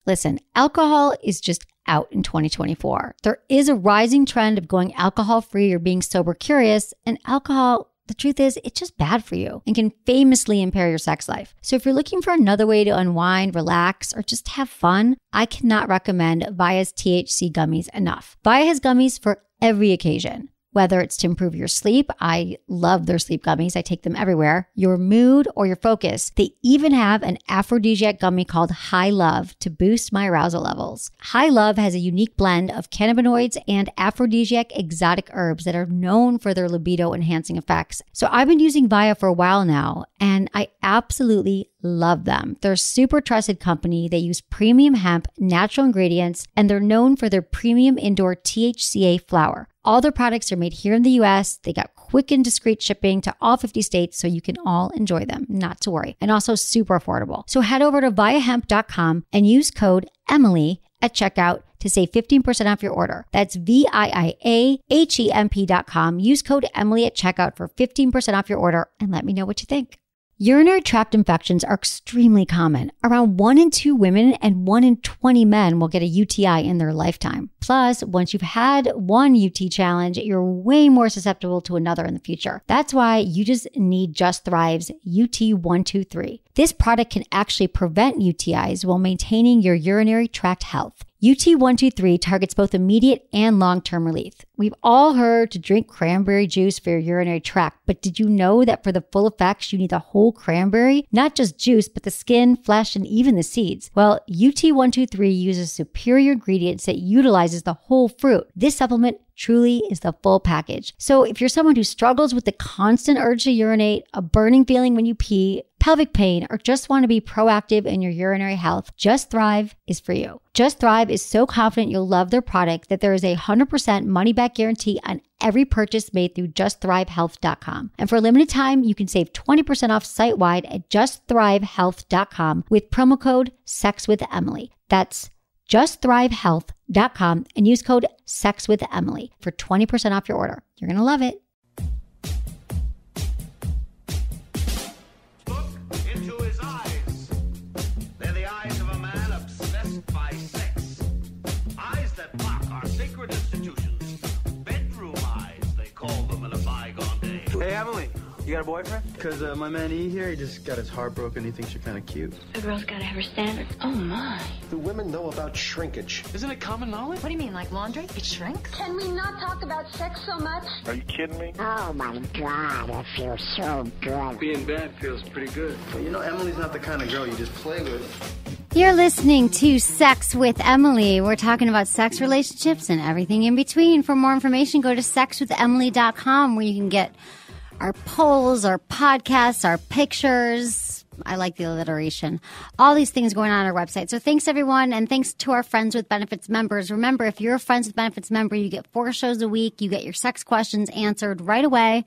Listen, alcohol is just out in 2024. There is a rising trend of going alcohol-free or being sober curious, and alcohol, the truth is, it's just bad for you and can famously impair your sex life. So if you're looking for another way to unwind, relax, or just have fun, I cannot recommend Via's THC gummies enough. Via has gummies for every occasion. Whether it's to improve your sleep, I love their sleep gummies. I take them everywhere. Your mood or your focus. They even have an aphrodisiac gummy called High Love to boost my arousal levels. High Love has a unique blend of cannabinoids and aphrodisiac exotic herbs that are known for their libido enhancing effects. So I've been using Via for a while now, and I absolutely love them. They're a super trusted company. They use premium hemp, natural ingredients, and they're known for their premium indoor THCA flower. All their products are made here in the US. They got quick and discreet shipping to all 50 states so you can all enjoy them, not to worry. And also super affordable. So head over to viahemp.com and use code Emily at checkout to save 15% off your order. That's VIIAHEMP.com. Use code Emily at checkout for 15% off your order and let me know what you think. Urinary tract infections are extremely common. Around 1 in 2 women and 1 in 20 men will get a UTI in their lifetime. Plus, once you've had one UT challenge, you're way more susceptible to another in the future. That's why you just need Just Thrive's UT123. This product can actually prevent UTIs while maintaining your urinary tract health. UT123 targets both immediate and long-term relief. We've all heard to drink cranberry juice for your urinary tract, but did you know that for the full effects, you need the whole cranberry? Not just juice, but the skin, flesh, and even the seeds. Well, UT123 uses superior ingredients that utilizes the whole fruit. This supplement truly is the full package. So if you're someone who struggles with the constant urge to urinate, a burning feeling when you pee, pelvic pain, or just want to be proactive in your urinary health, Just Thrive is for you. Just Thrive is so confident you'll love their product that there is a 100% money-back guarantee on every purchase made through justthrivehealth.com. And for a limited time, you can save 20% off site-wide at justthrivehealth.com with promo code SEXWithEmily. That's justthrivehealth.com and use code SEXWithEmily for 20% off your order. You're going to love it. Look into his eyes. They're the eyes of a man obsessed by sex. Eyes that mock our sacred institutions. Bedroom eyes, they call them in a bygone day. Hey, Emily, you got a boyfriend? Because my man E here, he just got his heart broken. He thinks you're kind of cute. A girl's gotta have her standards. Oh, my. Do women know about shrinkage? Isn't it common knowledge? What do you mean, like laundry? It shrinks? Can we not talk about sex so much? Are you kidding me? Oh my God, it feels so good. Being bad feels pretty good. But you know, Emily's not the kind of girl you just play with. You're listening to Sex with Emily. We're talking about sex, relationships, and everything in between. For more information, go to sexwithemily.com where you can get our polls, our podcasts, our pictures. I like the alliteration. All these things going on our website. So thanks, everyone, and thanks to our Friends with Benefits members. Remember, if you're a Friends with Benefits member, you get 4 shows a week. You get your sex questions answered right away,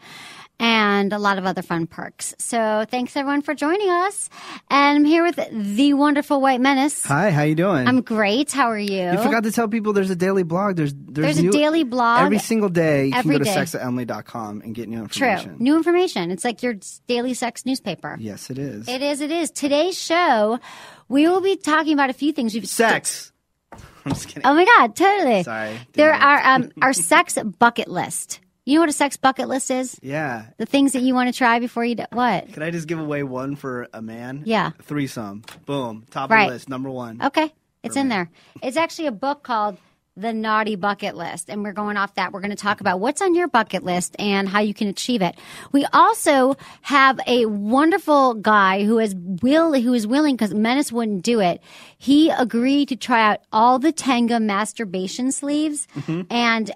and a lot of other fun perks. So thanks, everyone, for joining us. And I'm here with the wonderful White Menace. Hi, how you doing? I'm great. How are you? You forgot to tell people there's a daily blog. There's a daily blog. Every single day, you every can go to day. sexwithemily.com and get new information. True. New information. It's like your daily sex newspaper. Yes, it is. It is. Today's show, we will be talking about a few things. Sex. I'm just kidding. Oh, my God. Totally. Sorry. There are our sex bucket list. You know what a sex bucket list is? Yeah. The things that you want to try before you do. What? Could I just give away one for a man? Yeah. Threesome. Boom. Top Right. of the list. Number 1. Okay. It's in there. It's actually a book called The Naughty Bucket List. And we're going off that. We're going to talk about what's on your bucket list and how you can achieve it. We also have a wonderful guy who is willing, because Menace wouldn't do it. He agreed to try out all the Tenga masturbation sleeves. Mm-hmm. And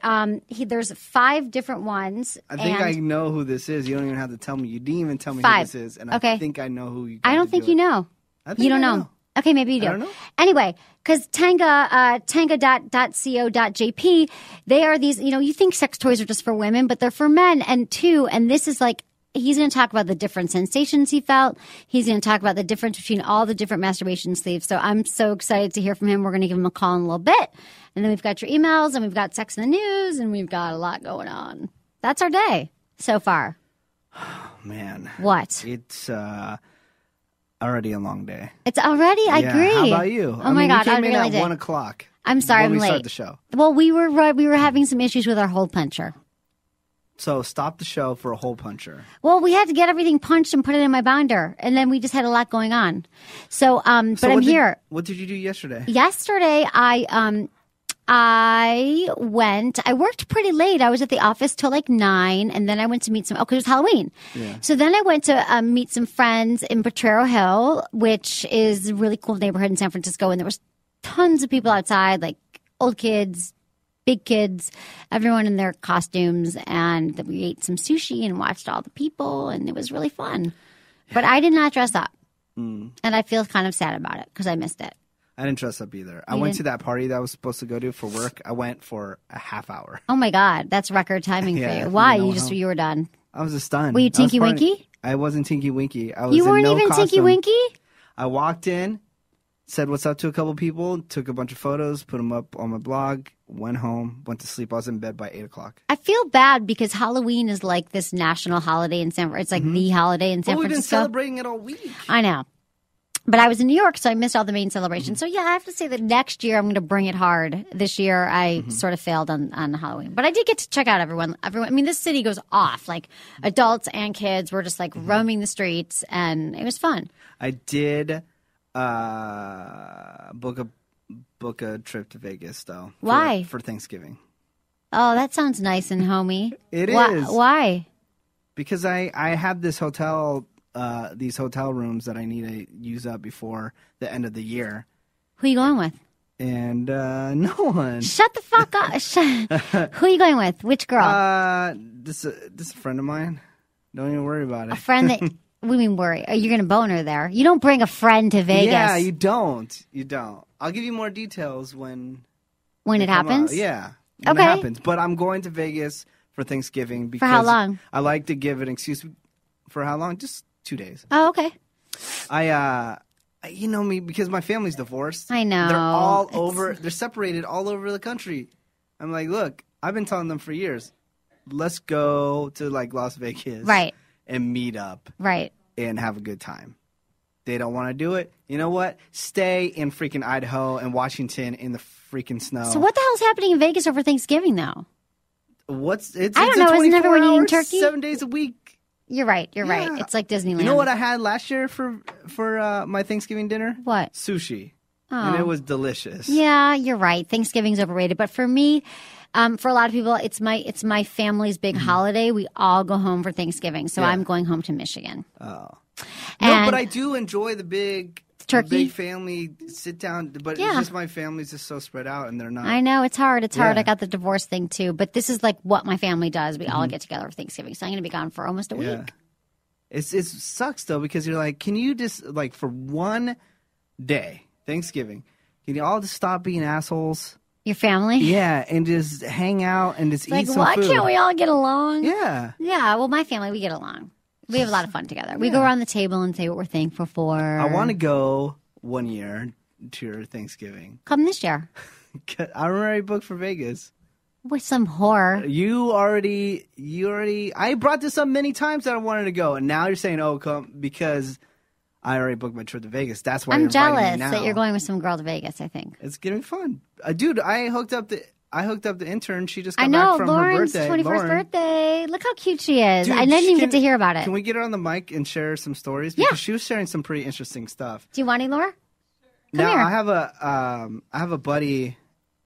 there's 5 different ones. I think I know who this is. You don't even have to tell me. You didn't even tell me 5. who this is. And I think I know who you I don't think you know. I think You don't I know. Okay, maybe you do. I don't know. Anyway, because Tenga.co.jp, they are these, you think sex toys are just for women, but they're for men and this is like, he's going to talk about the different sensations he felt. He's going to talk about the difference between all the different masturbation sleeves. So I'm so excited to hear from him. We're going to give him a call in a little bit. And then we've got your emails, and we've got sex in the news, and we've got a lot going on. That's our day so far. Man. What? It's, Already a long day. It's already. I agree. How about you? Oh my God, you I came in really at did. 1 o'clock. I'm sorry, when I'm we late. started the show. Well, we were having some issues with our hole puncher. So stop the show for a hole puncher. Well, we had to get everything punched and put it in my binder, and then we just had a lot going on. So, but I'm here. What did you do yesterday? Yesterday, I worked pretty late. I was at the office till like 9, and then I went to meet because it was Halloween. Yeah. So then I went to meet some friends in Potrero Hill, which is a really cool neighborhood in San Francisco, and there was tons of people outside, like old kids, big kids, everyone in their costumes, and we ate some sushi and watched all the people, and it was really fun. But I did not dress up, and I feel kind of sad about it because I missed it. I didn't dress up either. I went to that party that I was supposed to go to for work. I went for a half hour. Oh my God, that's record timing for you. Why? You were done. I was just stunned. Were you Tinky Winky? I wasn't Tinky Winky. I was You weren't in no even costume. Tinky Winky? I walked in, said what's up to a couple people, took a bunch of photos, put them up on my blog, went home, went to sleep. I was in bed by 8 o'clock. I feel bad because Halloween is like this national holiday in San Francisco. It's like the holiday in San We've been Francisco. celebrating it all week. I know. But I was in New York, so I missed all the main celebrations. So, yeah, I have to say that next year I'm going to bring it hard. This year I sort of failed on Halloween. But I did get to check out everyone. I mean, this city goes off. Like, adults and kids were just, like, roaming the streets, and it was fun. I did book a trip to Vegas, though. Why? For Thanksgiving. Oh, that sounds nice and homey. It is. Why? Because I have this hotel... these hotel rooms that I need to use up before the end of the year. Who are you going with? And no one. Shut the fuck up. Who are you going with? Which girl? This is a friend of mine. Don't even worry about it. A friend that... What do you mean worry? You're going to bone her there. You don't bring a friend to Vegas. Yeah, you don't. You don't. I'll give you more details when it happens? Yeah. When it happens. But I'm going to Vegas for Thanksgiving because for how long? I like to give an excuse. For how long? Just 2 days. Oh, okay. You know me, because my family's divorced. I know. They're all over. They're separated all over the country. I'm like, look, I've been telling them for years, let's go to like Las Vegas. Right. And meet up. Right. And have a good time. They don't want to do it. You know what? Stay in freaking Idaho and Washington in the freaking snow. So what the hell's happening in Vegas over Thanksgiving, though? I don't know. Isn't everyone eating turkey? 7 days a week. You're right. You're right. It's like Disneyland. You know what I had last year for my Thanksgiving dinner? What? Sushi. Oh. And it was delicious. Yeah, you're right. Thanksgiving's overrated. But for me, for a lot of people, it's my family's big holiday. We all go home for Thanksgiving. So I'm going home to Michigan. Oh. And no, but I do enjoy the big turkey, big family sit down. But it's just my family's just so spread out, and they're not. I know it's hard. It's hard. I got the divorce thing too. But this is like what my family does. We all get together for Thanksgiving. So I'm going to be gone for almost a week. It sucks though because you're like, can you just like for one day Thanksgiving, can you all just stop being assholes? Your family? Yeah, and just hang out and just eat some why food. Can't we all get along? Yeah. Yeah, well, my family, we get along. We have a lot of fun together. We go around the table and say what we're thankful for. I want to go one year to your Thanksgiving. Come this year. I'm already booked for Vegas. With some whore. You already. I brought this up many times that I wanted to go, and now you're saying, "Oh, come," because I already booked my trip to Vegas. That's why I'm you're inviting jealous me now. that you're going with some girl to Vegas. I think it's getting fun, dude. I hooked up the intern. She just got I know back from Lauren's her birthday. 21st birthday. Look how cute she is. Dude, I didn't even get to hear about it. Can we get her on the mic and share some stories? Because she was sharing some pretty interesting stuff. Do you want any, Laura? Now here. I have a buddy.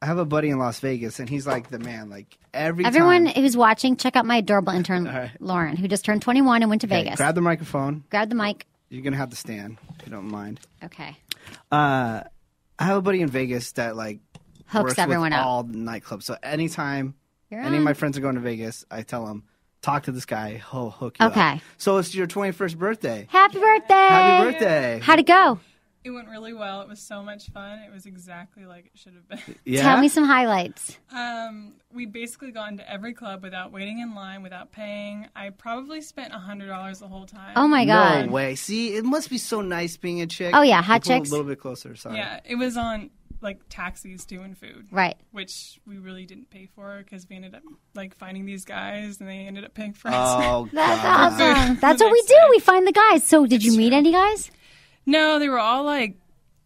I have a buddy in Las Vegas, and he's like the man. Like everyone time. who's watching, check out my adorable intern, right. Lauren, who just turned 21 and went to Vegas. Grab the microphone. Grab the mic. You're gonna have to stand if you don't mind. Okay. I have a buddy in Vegas that like hooks works everyone with up. all the nightclubs. So anytime any of my friends are going to Vegas, I tell them, talk to this guy. He'll hook you up. Okay. So it's your 21st birthday. Happy birthday! Happy birthday! How'd it go? It went really well. It was so much fun. It was exactly like it should have been. Yeah? Tell me some highlights. We'd basically gone to every club without waiting in line, without paying. I probably spent $100 the whole time. Oh my God. No way. See, it must be so nice being a chick. Oh yeah, hot Pull chicks. A little bit closer. Sorry. Yeah, it was on like taxis too and food. Right. Which we really didn't pay for because we ended up like finding these guys and they ended up paying for us. Oh, That's God. awesome. That's what we do. We find the guys. So did you meet any guys? No, they were all like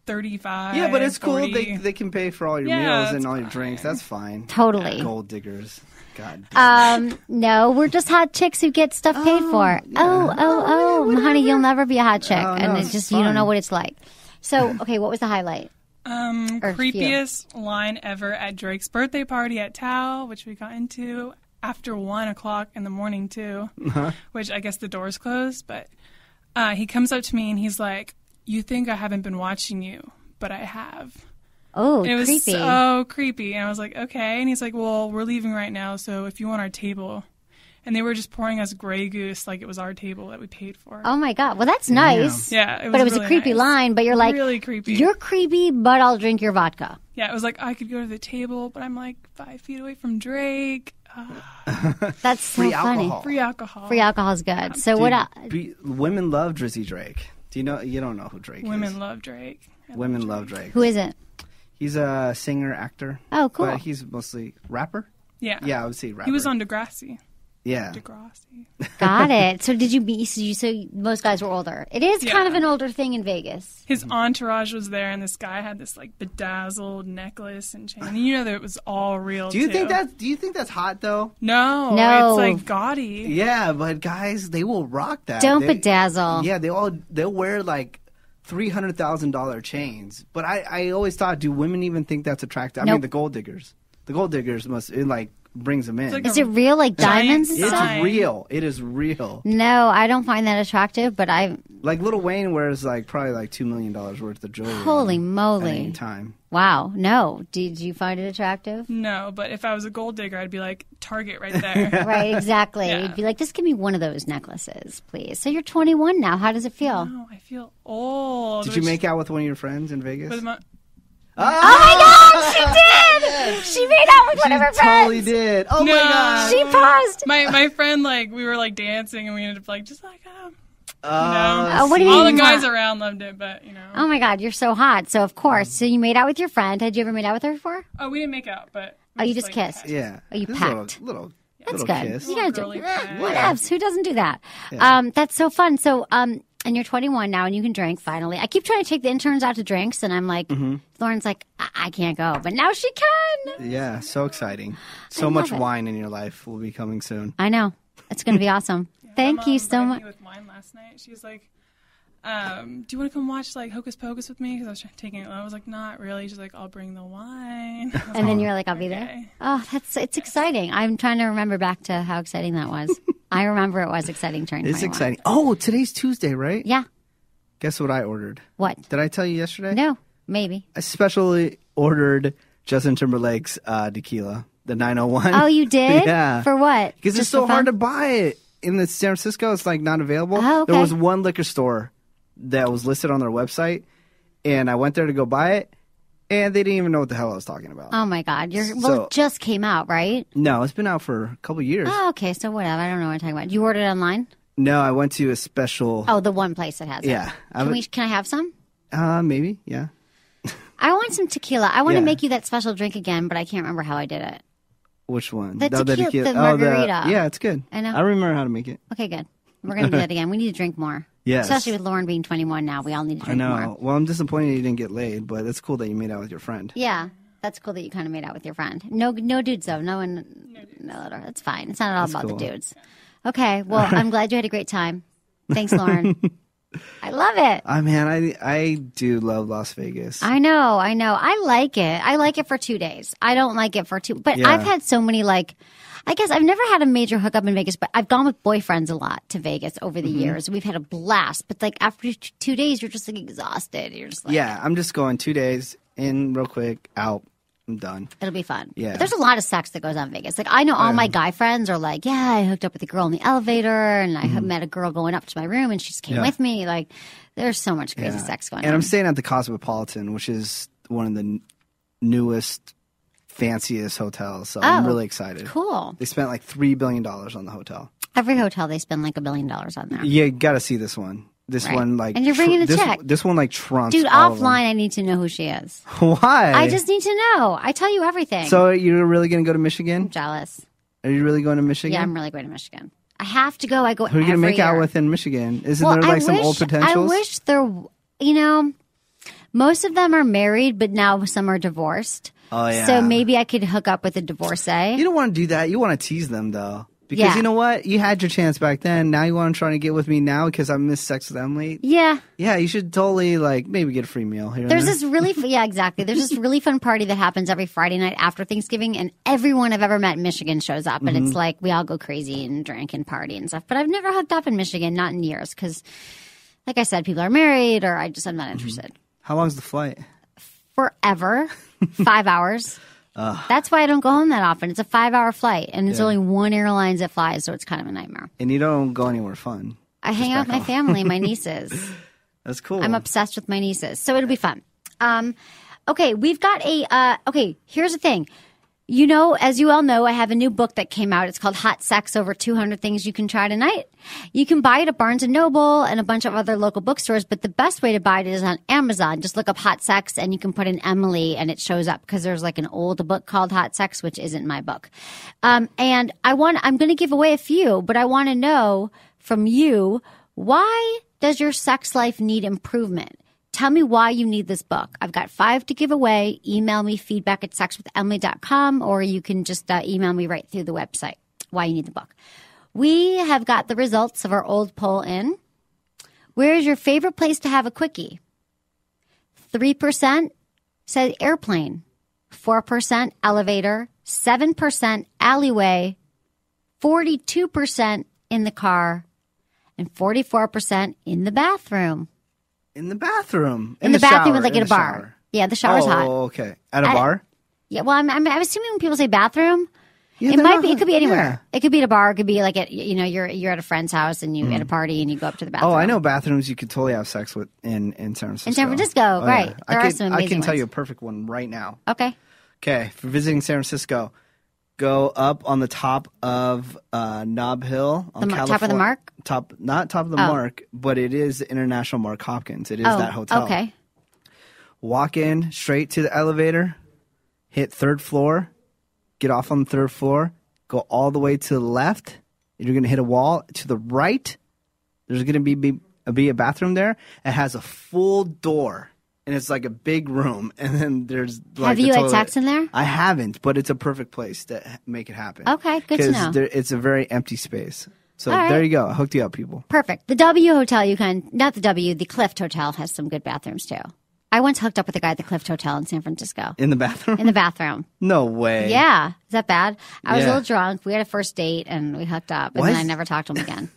35. Yeah, but it's 40. cool. They can pay for all your Yeah, meals that's and all your fine. drinks. That's fine. Totally. Gold diggers. God damn. No, we're just hot chicks who get stuff paid for. Honey, you'll never be a hot chick, Oh, no, and it's it's just you don't fine. know what it's like. So, okay, what was the highlight? Or Creepiest line ever at Drake's birthday party at Tao, which we got into after 1 o'clock in the morning too, which I guess the doors closed. But he comes up to me and he's like, "You think I haven't been watching you, but I have." Oh, It was creepy. so creepy. And I was like, okay. And he's like, well, we're leaving right now, so if you want our table. And they were just pouring us Grey Goose like it was our table that we paid for. Oh my God. Well, that's nice. Yeah, it was But it was really a creepy nice. line, but you're like, Really creepy. You're creepy, but I'll drink your vodka. Yeah, it was like, I could go to the table, but I'm like 5 feet away from Drake. That's so Free funny. alcohol. Free alcohol. Free alcohol's good. So what else? Women love Drizzy Drake. Do you know? You don't know who Drake is. Women love Drake. Women love Drake. Who is it? He's a singer, actor. Oh, cool. But he's mostly rapper. Yeah. Yeah, I would say rapper. He was on Degrassi. Yeah. Degrassi. Got it. So did you meet? So most guys were older. It is kind of an older thing in Vegas. His entourage was there, and this guy had this like bedazzled necklace and chain. And you know that it was all real. Do you too. think that's hot though? No, No. it's like gaudy. Yeah, but guys, they will rock that. Don't They- bedazzle. Yeah, they'll wear like $300,000 chains. But I always thought, do women even think that's attractive? I mean, Nope. the gold diggers. The gold diggers it like brings them in. like Is it real, like diamonds and giant stuff? sign. It's real. It is real. No, I don't find that attractive, but I. Like Lil Wayne wears like probably like $2 million worth of jewelry. Holy on moly. At any time. Wow. No. Did you find it attractive? No, but if I was a gold digger, I'd be like, Target right there. Right, exactly. Yeah. You'd be like, just give me one of those necklaces, please. So you're 21 now. How does it feel? No, I feel old. Did you make out with one of your friends in Vegas? With my, Oh my God, she did! She made out with one of her Totally friends. did. Oh my No. god. She paused. my friend, like, we were like dancing, and we ended up like, just like, Oh, what do you all the mean guys not? around loved it, but, you know. Oh my God, you're so hot. So of course, so you made out with your friend. Had you ever made out with her before? Oh, we didn't make out, but. Oh, we you just like, kissed. Yeah. Oh, you Just packed. Little That's little good. kiss. You gotta do Girly pack. what else? Who doesn't do that? Yeah. That's so fun. So and you're 21 now, and you can drink finally. I keep trying to take the interns out to drinks, and I'm like, Mm-hmm. Lauren's like, I can't go, but now she can. Yeah, so exciting. So love much it. wine in your life will be coming soon. I know. It's going to be awesome. Thank My you mom so bribed much. me with wine last night. She was like, do you want to come watch like Hocus Pocus with me? Because I was taking it. I was like, not really. She's like, I'll bring the wine. I was And then like, you're like, I'll be there. okay. Oh, it's exciting. I'm trying to remember back to how exciting that was. I remember it was exciting during It's 21. exciting. Oh, today's Tuesday, right? Yeah. Guess what I ordered? What? Did I tell you yesterday? No, maybe. I specially ordered Justin Timberlake's tequila, the 901. Oh, you did? Yeah. For what? Because it's Just so for hard to fun? buy it in the San Francisco. It's like not available. Oh, okay. There was one liquor store that was listed on their website, and I went there to go buy it, and they didn't even know what the hell I was talking about. Oh my God! Well, So- it just came out, right? No, it's been out for a couple years. Oh, okay. So whatever. I don't know what I'm talking about. You ordered it online? No, I went to a special. Oh, the one place that has Yeah. it. Can I have some? Maybe, yeah. I want some tequila. I want to Yeah. make you that special drink again, but I can't remember how I did it. Which one? The Oh, tequila- the margarita. yeah, it's good. I know. I remember how to make it. Okay, good. We're gonna do that again. We need to drink more. Yes. Especially with Lauren being 21 now, we all need to I drink know. more. Well, I'm disappointed you didn't get laid, but it's cool that you made out with your friend. Yeah, that's cool that you kind of made out with your friend. No dudes though. No one. No, that's fine. It's not all about cool. the dudes. Okay. Well, I'm glad you had a great time. Thanks, Lauren. I love it. I do love Las Vegas. I know. I like it. I like it for 2 days. I don't like it for two. But Yeah. I've had so many I guess I've never had a major hookup in Vegas, but I've gone with boyfriends a lot to Vegas over the years. We've had a blast. But after 2 days, you're just exhausted. You're just like, Yeah, I'm just going 2 days, in real quick, out, I'm done. it'll be fun. Yeah. But there's a lot of sex that goes on in Vegas. I know all my guy friends are like, yeah, I hooked up with a girl in the elevator, and I met a girl going up to my room, and she just came Yeah. with me. There's so much crazy sex going And on. I'm staying at the Cosmopolitan, which is one of the newest, fanciest hotels. So I'm really excited. Cool. They spent like $3 billion on the hotel. Every hotel, they spend like $1 billion on there. You got to see this one. This Right. one, like, And you're bringing a this, check. This one, like, trumps Dude, all of them. offline, I need to know who she is. Why? I just need to know. I tell you everything. So you're really going to go to I'm Michigan? jealous. Are you really going to Michigan? Yeah, I'm really going to Michigan. I have to go. I go Who are you every going to make out year. with in Michigan? Isn't Well, there like I some wish, old potentials? I wish there. most of them are married, but now some are divorced. Oh, yeah. So maybe I could hook up with a divorcee. You don't want to do that. You want to tease them, though. Because Yeah. you know what? You had your chance back then. Now you want to try to get with me now because I missed sex with Emily? Yeah. Yeah, you should totally, maybe get a free meal here. There's and there. this yeah, exactly. There's this really fun party that happens every Friday night after Thanksgiving, and everyone I've ever met in Michigan shows up, and it's like we all go crazy and drink and party and stuff. But I've never hooked up in Michigan, not in years, because, like I said, people are married, or I'm not interested. How long's the flight? Forever, 5 hours. That's why I don't go home that often. It's a 5-hour flight, and it's only one airlines that flies, so it's kind of a nightmare. And you don't go anywhere fun. I hang out with my family, my nieces. That's cool. I'm obsessed with my nieces, so it'll be fun. Okay, we've got okay, here's the thing. As you all know, I have a new book that came out. It's called Hot Sex, Over 200 Things You Can Try Tonight. You can buy it at Barnes & Noble and a bunch of other local bookstores, but the best way to buy it is on Amazon. Just look up Hot Sex and you can put in Emily and it shows up because there's an old book called Hot Sex, which isn't my book. And I'm going to give away a few, but I want to know from you, why does your sex life need improvement? Tell me why you need this book. I've got 5 to give away. Email me feedback@sexwithemily.com, or you can just email me right through the website why you need the book. We have got the results of our old poll in. Where is your favorite place to have a quickie? 3% said airplane, 4% elevator, 7% alleyway, 42% in the car, and 44% in the bathroom. In the bathroom. In the bathroom, shower, like in at a the bar. shower. Yeah, the shower's hot. Oh, okay. At a bar? Yeah, well, I'm assuming when people say bathroom, Yeah, it they're might not- be. It could be anywhere. yeah. It could be at a bar. It could be like you're at a friend's house and you at a party and you go up to the bathroom. Oh, I know bathrooms you could totally have sex with in San Francisco. In San Francisco, Oh, right. Yeah. There are some I amazing can tell ones. you a perfect one right now. Okay. Okay, for visiting San Francisco, go up on the top of Nob Hill. On The top of the Mark? Not top of the Mark, but it is the International Mark Hopkins. It is Oh, that hotel. okay. Walk in straight to the elevator, hit 3rd floor, get off on the 3rd floor, go all the way to the left. You're going to hit a wall. To the right, there's going to be a bathroom there. It has a full door, and it's like a big room. And then there's Have you had sex in there? I haven't, but it's a perfect place to make it happen. Okay, good to know. It's a very empty space. So All right. there you go. I hooked you up, people. Perfect. The W Hotel, the Clift Hotel has some good bathrooms too. I once hooked up with a guy at the Clift Hotel in San Francisco. In the bathroom? In the bathroom. No way. Yeah. Is that bad? I was a Yeah. little drunk. We had a first date and we hooked up. And What? then I never talked to him again.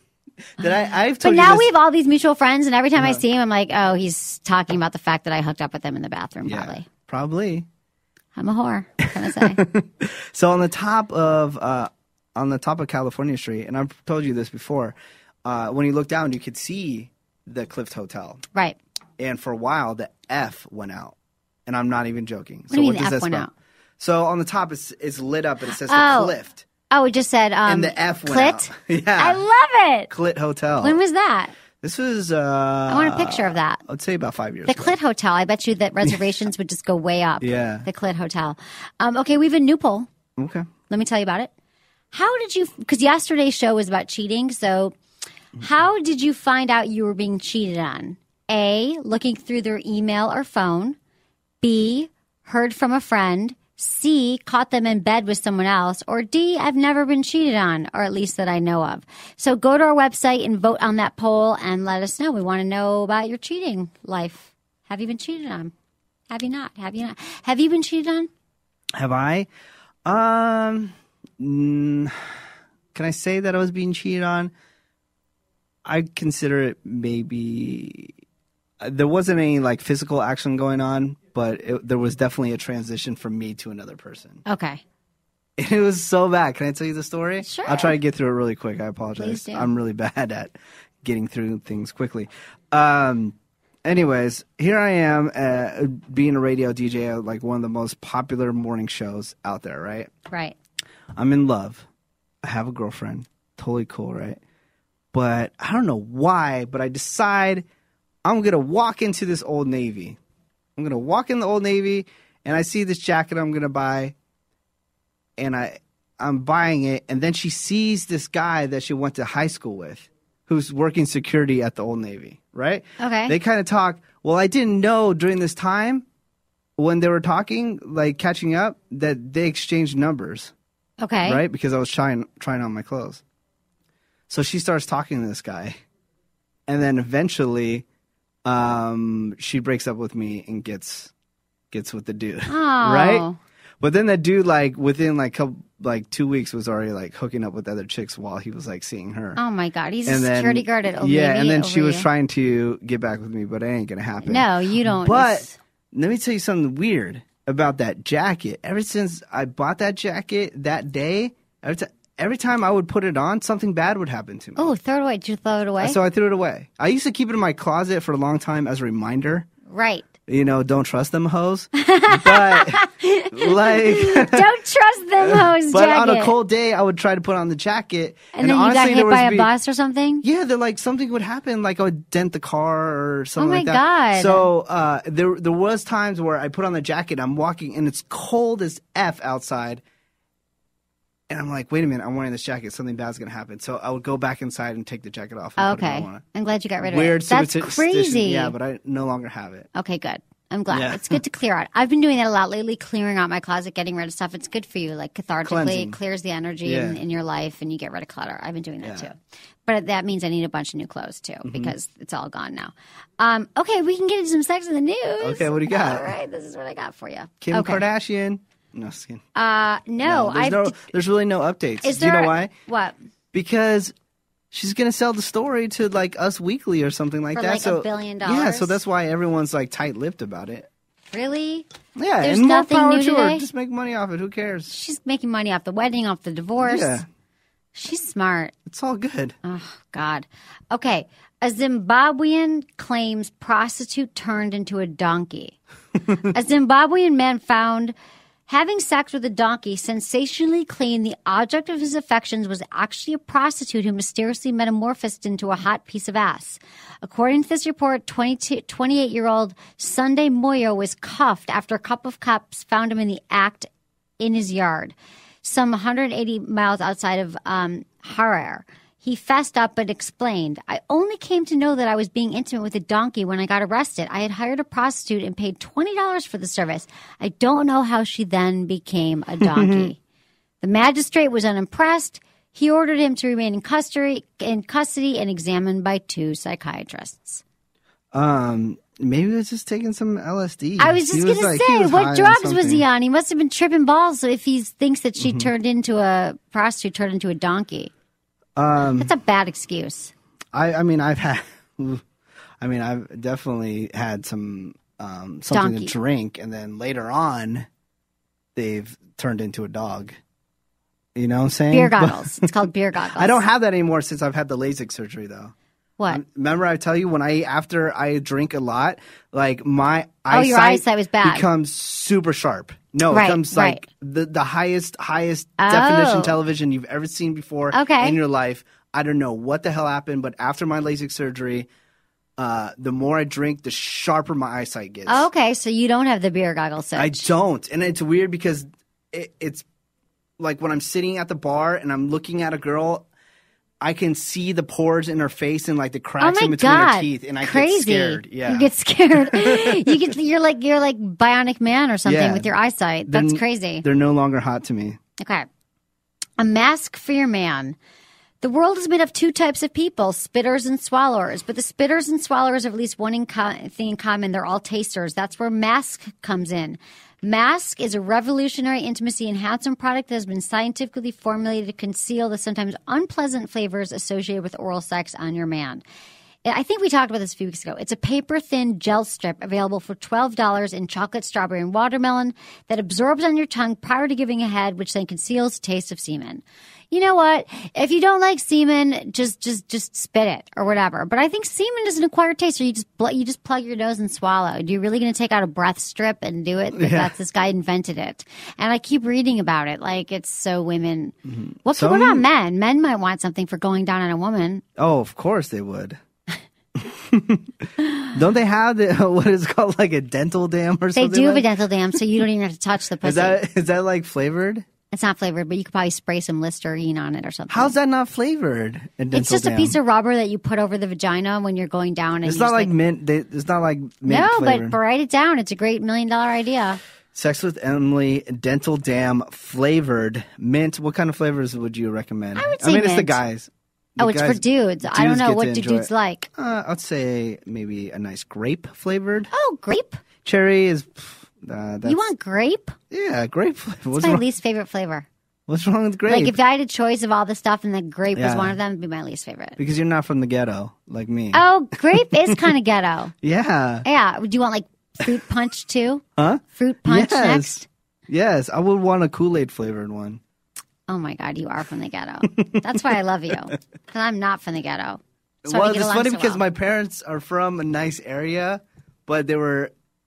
I've But told you now this- we have all these mutual friends, and every time I see him, I'm like, oh, he's talking about the fact that I hooked up with him in the bathroom, Yeah, probably. I'm a whore. What can I say? So on the top of California Street, and I've told you this before, when you look down, you could see the Clift Hotel. Right. And for a while, the F went out. And I'm not even joking. What do you mean does the F that went spell? out? So on the top, it's lit up, and it says Oh. the Clift. Oh, it just said And the F went Clit? out. Yeah. I love it. Clit Hotel. When was that? This was... I want a picture of that. I'd say about 5 years The ago. Clit Hotel. I bet you that reservations would just go way up. Yeah. The Clit Hotel. Okay, we have a new poll. Okay. Let me tell you about it. How did you, because yesterday's show was about cheating, so how did you find out you were being cheated on? A, looking through their email or phone. B, heard from a friend. C, caught them in bed with someone else. Or D, I've never been cheated on, or at least that I know of. So go to our website and vote on that poll and let us know. We want to know about your cheating life. Have you been cheated on? Have you not? Have you not? Have you been cheated on? Have I? Can I say that I was being cheated on? I consider it maybe... There wasn't any physical action going on, but there was definitely a transition from me to another person. Okay. It was so bad. Can I tell you the story? Sure. I'll try to get through it really quick. I apologize. Please do. I'm really bad at getting through things quickly. Anyways, here I am being a radio DJ at one of the most popular morning shows out there, right? Right. I'm in love. I have a girlfriend. Totally cool, right? But I don't know why, but I decide I'm going to walk into this Old Navy. I'm going to walk in the Old Navy, and I see this jacket I'm going to buy, and I'm buying it, and then she sees this guy that she went to high school with who's working security at the Old Navy, right? Okay. They kind of talk. Well, I didn't know during this time when they were talking, like catching up, that they exchanged numbers. Okay. Right? Because I was trying on my clothes. So she starts talking to this guy. And then eventually she breaks up with me and gets with the dude. Oh. Right? But then that dude, like, within, 2 weeks was already, like, hooking up with other chicks while he was, like, seeing her. Oh, my God. He's And a then- security guard at Old Yeah, Navy and then over she was you. trying to get back with me, but it ain't going to happen. No, you don't. But let me tell you something weird about that jacket. Ever since I bought that jacket that day, every time I would put it on, something bad would happen to me. Oh, throw it away. Did you throw it away? So I threw it away. I used to keep it in my closet for a long time as a reminder. Right. Don't trust them hoes. But Don't trust them hoes but jacket. on a cold day, I would try to put on the jacket. And then you honestly, got hit by a be- bus or something? Yeah, something would happen, like I would dent the car or something Oh my like that. God. So there was times where I put on the jacket, I'm walking, and it's cold as F outside. And I'm like, wait a minute, I'm wearing this jacket. Something bad's going to happen. So I would go back inside and take the jacket off. And put it Okay. on. I'm glad you got rid of Weird it. That's superstition. crazy. Yeah, but I no longer have it. Okay, good. I'm glad. Yeah. It's good to clear out. I've been doing that a lot lately, clearing out my closet, getting rid of stuff. It's good for you, like cathartically. Cleansing. It clears the energy Yeah. in your life and you get rid of clutter. I've been doing that Yeah. too. But that means I need a bunch of new clothes too Mm-hmm. because it's all gone now. Okay, we can get into some sex in the news. Okay, what do you got? All right, this is what I got for you. Kim okay. Kardashian. No, just kidding. No, there's really no updates. Is Do you there know why? What? Because she's going to sell the story to like Us Weekly or something like For that. like so $1 billion? Yeah, so that's why everyone's like tight-lipped about it. Really? Yeah, There's and more nothing power new to her. today? Just make money off it. Who cares? She's making money off the wedding, off the divorce. Yeah, She's smart. it's all good. Oh, God. Okay. A Zimbabwean claims prostitute turned into a donkey. A Zimbabwean man found having sex with a donkey sensationally claimed the object of his affections was actually a prostitute who mysteriously metamorphosed into a hot piece of ass. According to this report, 28-year-old Sunday Moyo was cuffed after a couple of cops found him in the act in his yard, some 180 miles outside of Harar. He fessed up but explained, I only came to know that I was being intimate with a donkey when I got arrested. I had hired a prostitute and paid $20 for the service. I don't know how she then became a donkey. The magistrate was unimpressed. He ordered him to remain in custody and examined by 2 psychiatrists. Maybe he was just taking some LSD. I was just going to say, what drugs was he on? He must have been tripping balls if he thinks that she turned into a prostitute, turned into a donkey. That's a bad excuse. I've definitely had something Donkey. to drink, and then later on, they've turned into a dog. You know what I'm saying? Beer goggles. It's called beer goggles. I don't have that anymore since I've had the LASIK surgery, though. What? Remember I tell you after I drink a lot, like my your eyesight was bad. becomes super sharp. No, Right, it becomes right. like the highest definition television you've ever seen before Okay. in your life. I don't know what the hell happened, but after my LASIK surgery, the more I drink, the sharper my eyesight gets. Okay, so you don't have the beer goggles. I don't, and it's weird because it's like when I'm sitting at the bar and I'm looking at a girl, I can see the pores in her face and like the cracks in between her teeth, and I Crazy. get scared. Yeah, You get scared. You're like Bionic Man or something Yeah. with your eyesight. That's crazy. They're no longer hot to me. Okay. A mask for your man. The world is made of 2 types of people, spitters and swallowers. But the spitters and swallowers have at least one thing in common. They're all tasters. That's where Mask comes in. Mask is a revolutionary intimacy enhancing product that has been scientifically formulated to conceal the sometimes unpleasant flavors associated with oral sex on your man. I think we talked about this a few weeks ago. It's a paper-thin gel strip available for $12 in chocolate, strawberry, and watermelon that absorbs on your tongue prior to giving a head, which then conceals the taste of semen. You know what? If you don't like semen, just spit it or whatever. But I think semen is an acquired taste, or you just plug your nose and swallow. Are you really going to take out a breath strip and do it? That's this guy invented it, and I keep reading about it. Like it's so women. What about men? Men might want something for going down on a woman. Oh, of course they would. Don't they have what is called like a dental dam or something? They do have a dental dam, so you don't even have to touch the pussy. Is that like flavored? It's not flavored, but you could probably spray some Listerine on it or something. How's that not flavored? It's just a piece of rubber that you put over the vagina when you're going down. And it's not like mint. It's not like mint No, flavored. but write it down. It's a great $1 million idea. Sex with Emily, dental dam flavored mint. What kind of flavors would you recommend? I would say it's the mint. guys. It's for dudes. I don't know. What do dudes like? I'd say maybe a nice grape flavored. Oh, grape? Cherry is. You want grape? Yeah, grape flavor. It's my least favorite flavor. What's wrong with grape? Like if I had a choice of all the stuff and the grape was one of them, it'd be my least favorite. Because you're not from the ghetto like me. Oh, grape is kind of ghetto. Yeah. Yeah. Would you want like fruit punch too? Huh? Fruit punch next? Yes. I would want a Kool-Aid flavored one. Oh my God, you are from the ghetto. That's why I love you. Because I'm not from the ghetto. So Well, it's funny because my parents are from a nice area, but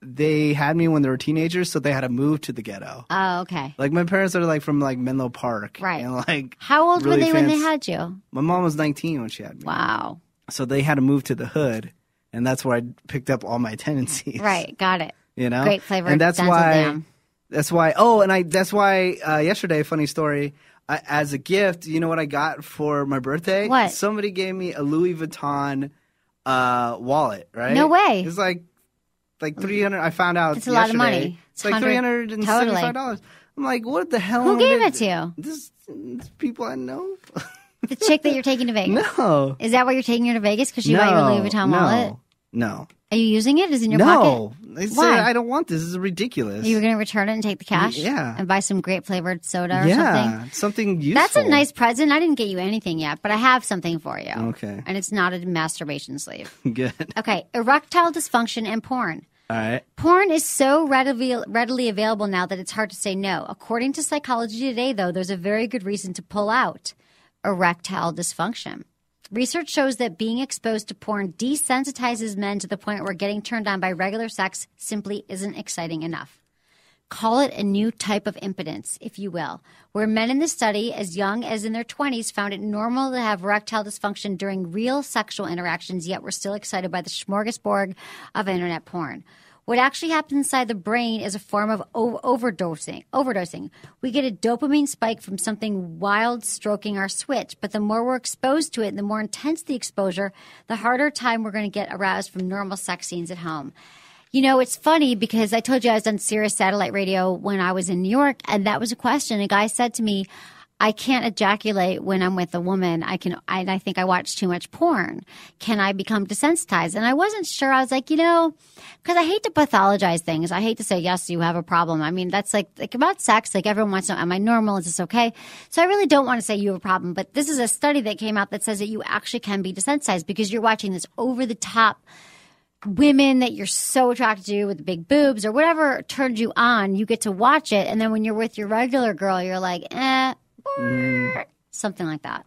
they had me when they were teenagers, so they had to move to the ghetto. Oh, okay. Like my parents are like from like Menlo Park. Right. And like how old really were they when they fancy- had you? My mom was 19 when she had me. Wow. So they had to move to the hood, and that's where I picked up all my tendencies. Right, got it. You know? Great flavor. And that's dental why dam. That's why yesterday, funny story, as a gift, you know what I got for my birthday? What? Somebody gave me a Louis Vuitton wallet, right? No way. It's like 300. I found out It's a lot of yesterday. money. It's like $375. Totally. I'm like, what the hell? Who gave it to you? This people I know. The chick that you're taking to Vegas? No. Is that why you're taking her to Vegas? Because she bought your Louis Vuitton wallet? No. Are you using it? Is it in your No. pocket? They said, Why? I don't want this. This is ridiculous. You were going to return it and take the cash? Yeah. And buy some grape flavored soda or yeah, something? something useful. That's a nice present. I didn't get you anything yet, but I have something for you. Okay. And it's not a masturbation sleeve. Good. Okay. Erectile dysfunction and porn. All right. Porn is so readily available now that it's hard to say no. According to Psychology Today, though, there's a very good reason to pull out erectile dysfunction. Research shows that being exposed to porn desensitizes men to the point where getting turned on by regular sex simply isn't exciting enough. Call it a new type of impotence, if you will, where men in the study, as young as in their 20s, found it normal to have erectile dysfunction during real sexual interactions, yet were still excited by the smorgasbord of internet porn. What actually happens inside the brain is a form of overdosing. We get a dopamine spike from something wild stroking our switch, but the more we're exposed to it and the more intense the exposure, the harder time we're going to get aroused from normal sex scenes at home. You know, it's funny because I told you I was on Sirius Satellite Radio when I was in New York, and that was a question. A guy said to me, I can't ejaculate when I'm with a woman. I think I watch too much porn. Can I become desensitized? And I wasn't sure. I was like, because I hate to pathologize things. I hate to say, yes, you have a problem. I mean, that's like about sex. Like everyone wants to know, am I normal? Is this okay? So I really don't want to say you have a problem. But this is a study that came out that says that you actually can be desensitized because you're watching this over the top women that you're so attracted to with the big boobs or whatever turned you on. You get to watch it. And then when you're with your regular girl, you're like, something like that.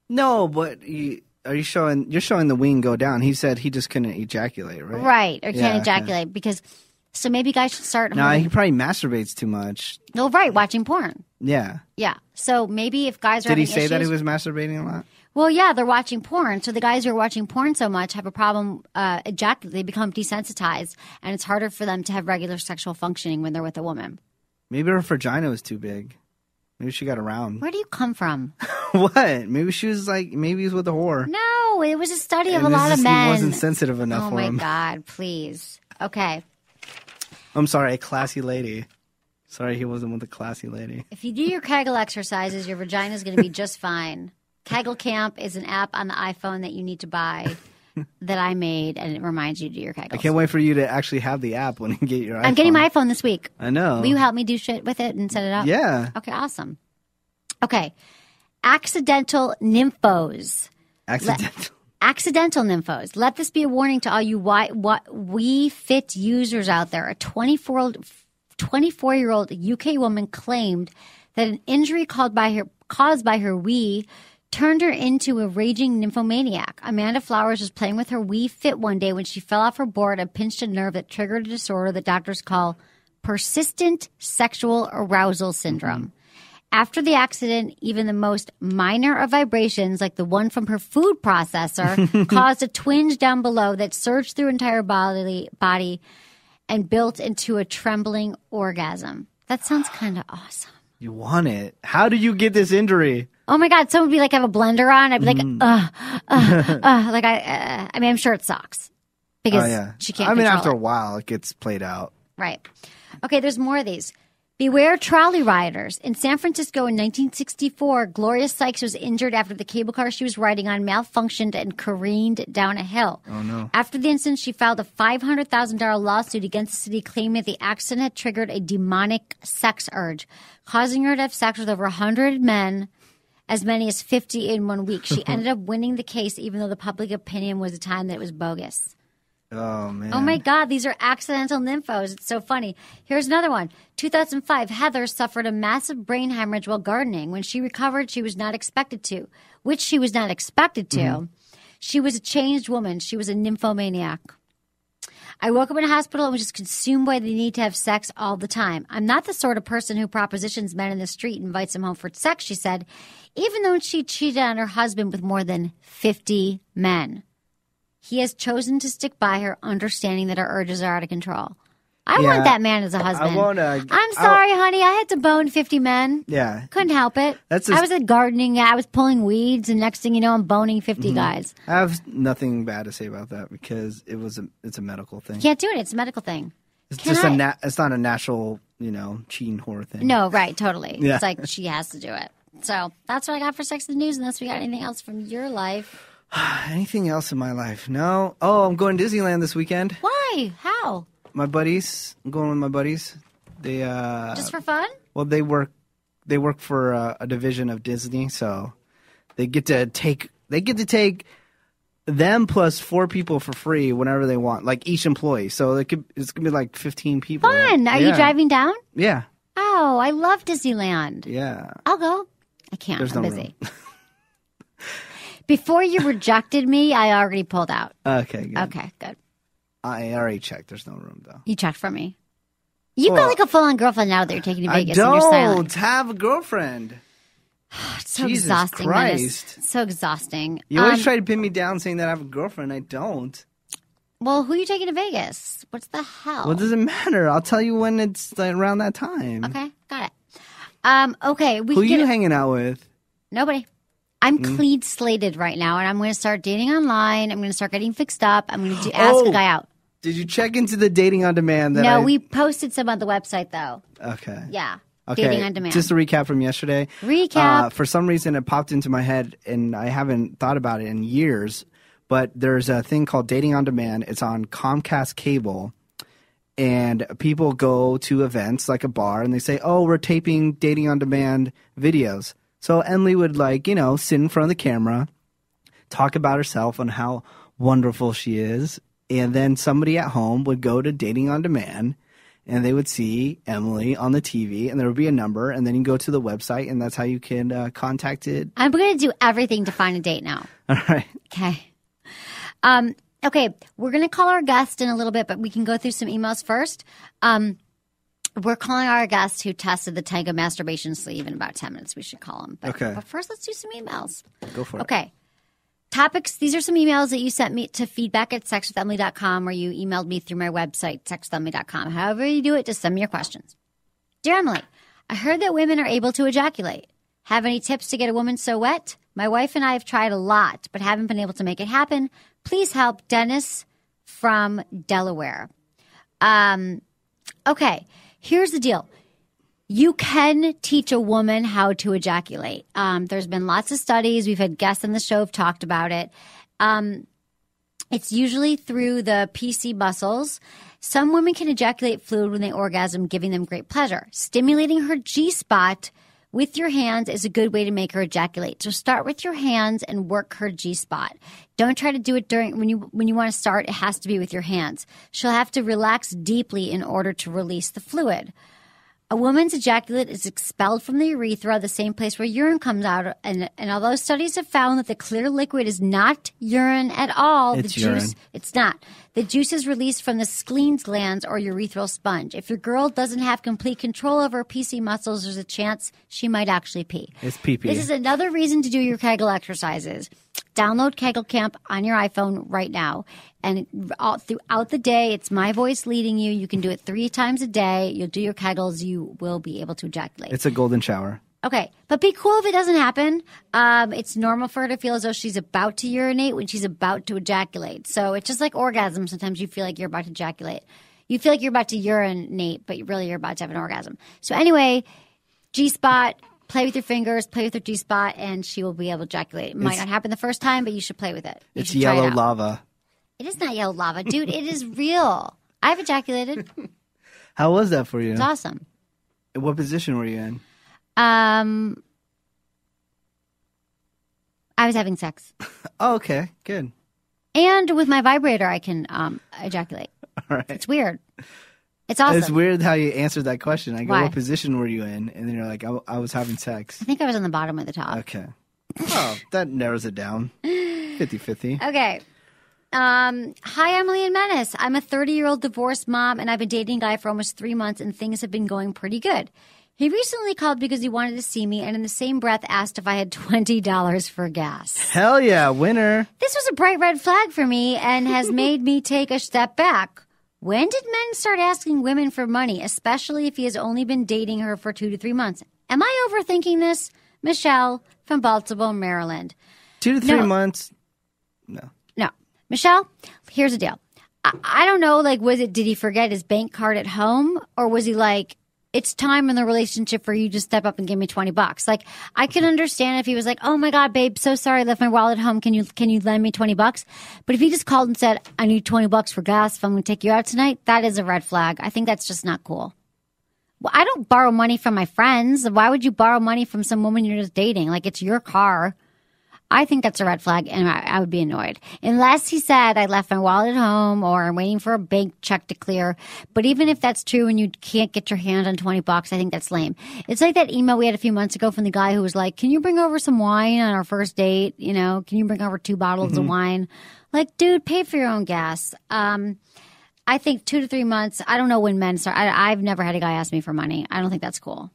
No, but you're showing the wing go down. He said he just couldn't ejaculate, right? Right, or can't Yeah, ejaculate because. So maybe guys should start. No, he probably masturbates too much. No, right, watching porn. Yeah. Yeah. So maybe if guys are Did he having say that he issues- was masturbating a lot? Well, yeah, they're watching porn. So the guys who are watching porn so much have a problem ejaculating. They become desensitized, and it's harder for them to have regular sexual functioning when they're with a woman. Maybe her vagina was too big. Maybe she got around. Where do you come from? What? Maybe she was maybe he was with a whore. No, it was a study of And a lot of men. He wasn't sensitive enough Oh for my him. God, please. Okay. I'm sorry, a classy lady. Sorry, he wasn't with a classy lady. If you do your Kegel exercises, your vagina is going to be just fine. Kegel Camp is an app on the iPhone that you need to buy that I made, and it reminds you to do your Kegels. I can't wait for you to actually have the app when you get your iPhone. I'm getting my iPhone this week. I know. Will you help me do shit with it and set it up? Yeah. Okay, awesome. Okay. Accidental nymphos. Accidental nymphos. Let this be a warning to all you We Fit users out there. A 24-year-old UK woman claimed that an injury caused by her Wii turned her into a raging nymphomaniac. Amanda Flowers was playing with her Wii Fit one day when she fell off her board and pinched a nerve that triggered a disorder that doctors call persistent sexual arousal syndrome. After the accident, even the most minor of vibrations, like the one from her food processor, caused a twinge down below that surged through her entire body and built into a trembling orgasm. That sounds kind of awesome. You want it. How did you get this injury? Oh my God. Someone would be like, have a blender on. I'd be like, like I mean, I'm sure it sucks because she can't control after it. a while, it gets played out. Right. Okay, there's more of these. Beware trolley riders. In San Francisco in 1964, Gloria Sykes was injured after the cable car she was riding on malfunctioned and careened down a hill. Oh, no. After the incident, she filed a $500,000 lawsuit against the city claiming that the accident had triggered a demonic sex urge, causing her to have sex with over 100 men, as many as 50 in 1 week. She ended up winning the case even though the public opinion was at the time that it was bogus. Oh, man. Oh, my God. These are accidental nymphos. It's so funny. Here's another one. 2005, Heather suffered a massive brain hemorrhage while gardening. When she recovered, she was not expected to. She was a changed woman. She was a nymphomaniac. I woke up in a hospital and was just consumed by the need to have sex all the time. I'm not the sort of person who propositions men in the street and invites them home for sex, she said, even though she cheated on her husband with more than 50 men. He has chosen to stick by her, understanding that her urges are out of control. I want that man as a husband. I'm sorry, honey. I had to bone 50 men. Yeah. Couldn't help it. I was at gardening. I was pulling weeds, and next thing you know, I'm boning 50 guys. I have nothing bad to say about that because it's a medical thing. You can't do it. It's a medical thing. It's it's not a natural, cheating whore thing. No, right. Totally. Yeah. It's like she has to do it. So that's what I got for Sex in the News, unless we got anything else from your life. Anything else in my life? No. Oh, I'm going to Disneyland this weekend. Why? How? My buddies. I'm going with my buddies. They just for fun? Well, they work for a division of Disney, so they get to take them plus 4 people for free whenever they want, like each employee. So it's gonna be like 15 people. Fun. Are you driving down? Yeah. Oh, I love Disneyland. Yeah. I'll go. I can't. There's I'm no busy. room. Before you rejected me, I already pulled out. Okay, good. Okay, good. I already checked. There's no room, though. You checked for me. You've got like a full-on girlfriend now that you're taking to Vegas. I And you're silent. don't have a girlfriend. It's so Jesus exhausting. Christ. It's so exhausting. You always try to pin me down saying that I have a girlfriend. I don't. Well, who are you taking to Vegas? What's the hell? What does it matter? I'll tell you when it's like around that time. Okay, got it. Okay. Who are you hanging out with? Nobody. I'm clean slated right now, and I'm going to start dating online. I'm going to start getting fixed up. I'm going to ask a guy out. Did you check into the dating on demand? We posted some on the website, though. Okay. Yeah. Okay. Dating on demand. Just a recap from yesterday. For some reason, it popped into my head, and I haven't thought about it in years. But there's a thing called Dating on Demand. It's on Comcast Cable. And people go to events like a bar, and they say, oh, we're taping Dating on Demand videos. So Emily would, sit in front of the camera, talk about herself and how wonderful she is. And then somebody at home would go to Dating on Demand, and they would see Emily on the TV, and there would be a number, and then you go to the website, and that's how you can contact it. I'm going to do everything to find a date now. All right. Okay. Okay, we're going to call our guest in a little bit, but we can go through some emails first. We're calling our guest who tested the Tenga masturbation sleeve in about 10 minutes. We should call him. But first, let's do some emails. Go for it. Okay. Topics. These are some emails that you sent me to feedback@sexwithemily.com, or you emailed me through my website, sexwithemily.com. However you do it, just send me your questions. Dear Emily, I heard that women are able to ejaculate. Have any tips to get a woman so wet? My wife and I have tried a lot, but haven't been able to make it happen. Please help. Dennis from Delaware. Okay. Here's the deal. You can teach a woman how to ejaculate. There's been lots of studies. We've had guests on the show who've talked about it. It's usually through the PC muscles. Some women can ejaculate fluid when they orgasm, giving them great pleasure. Stimulating her G-spot with your hands is a good way to make her ejaculate. So start with your hands and work her G-spot. Don't try to do it when you want to start. It has to be with your hands. She'll have to relax deeply in order to release the fluid. A woman's ejaculate is expelled from the urethra, the same place where urine comes out. And although studies have found that the clear liquid is not urine at all, It's urine. It's not. The juice is released from the Schleen's glands or urethral sponge. If your girl doesn't have complete control of her PC muscles, there's a chance she might actually pee. It's pee-pee. This is another reason to do your Kegel exercises. Download Kegel Camp on your iPhone right now. And throughout the day, it's my voice leading you. You can do it 3 times a day. You'll do your Kegels. You will be able to ejaculate. It's a golden shower. Okay, but be cool if it doesn't happen. It's normal for her to feel as though she's about to urinate when she's about to ejaculate. So it's just like orgasm. Sometimes you feel like you're about to ejaculate. You feel like you're about to urinate, but really you're about to have an orgasm. So anyway, G-spot, play with your fingers, play with your G-spot, and she will be able to ejaculate. It might not happen the first time, but you should play with it. It's yellow lava. It is not yellow lava, dude. It is real. I've ejaculated. How was that for you? It's awesome. What position were you in? I was having sex. Oh, okay. Good. And with my vibrator, I can ejaculate. All right. It's weird. It's awesome. It's weird how you answered that question. I go, Why? what position were you in? And then you're like, I was having sex. I think I was on the bottom of the top. Okay. Oh, that narrows it down. 50-50. Okay. Hi, Emily and Menace. I'm a 30-year-old divorced mom, and I've been dating a guy for almost 3 months, and things have been going pretty good. He recently called because he wanted to see me, and in the same breath asked if I had $20 for gas. Hell yeah, winner. This was a bright red flag for me and has made me take a step back. When did men start asking women for money, especially if he has only been dating her for 2 to 3 months? Am I overthinking this? Michelle from Baltimore, Maryland. 2 to 3 months? No. No. Michelle, here's the deal. I don't know, like, did he forget his bank card at home? Or was he like, it's time in the relationship for you to step up and give me $20. Like, I can understand if he was like, oh my God, babe, so sorry, I left my wallet at home. Can you lend me $20? But if he just called and said, I need $20 for gas if I'm going to take you out tonight, that is a red flag. I think that's just not cool. Well, I don't borrow money from my friends. Why would you borrow money from some woman you're just dating? Like, it's your car. I think that's a red flag, and I would be annoyed. Unless he said, I left my wallet at home, or I'm waiting for a bank check to clear. But even if that's true and you can't get your hand on $20, I think that's lame. It's like that email we had a few months ago from the guy who was like, can you bring over some wine on our first date? You know, can you bring over 2 bottles of wine? Like, dude, pay for your own gas. I think 2 to 3 months, I don't know when men start. I've never had a guy ask me for money. I don't think that's cool.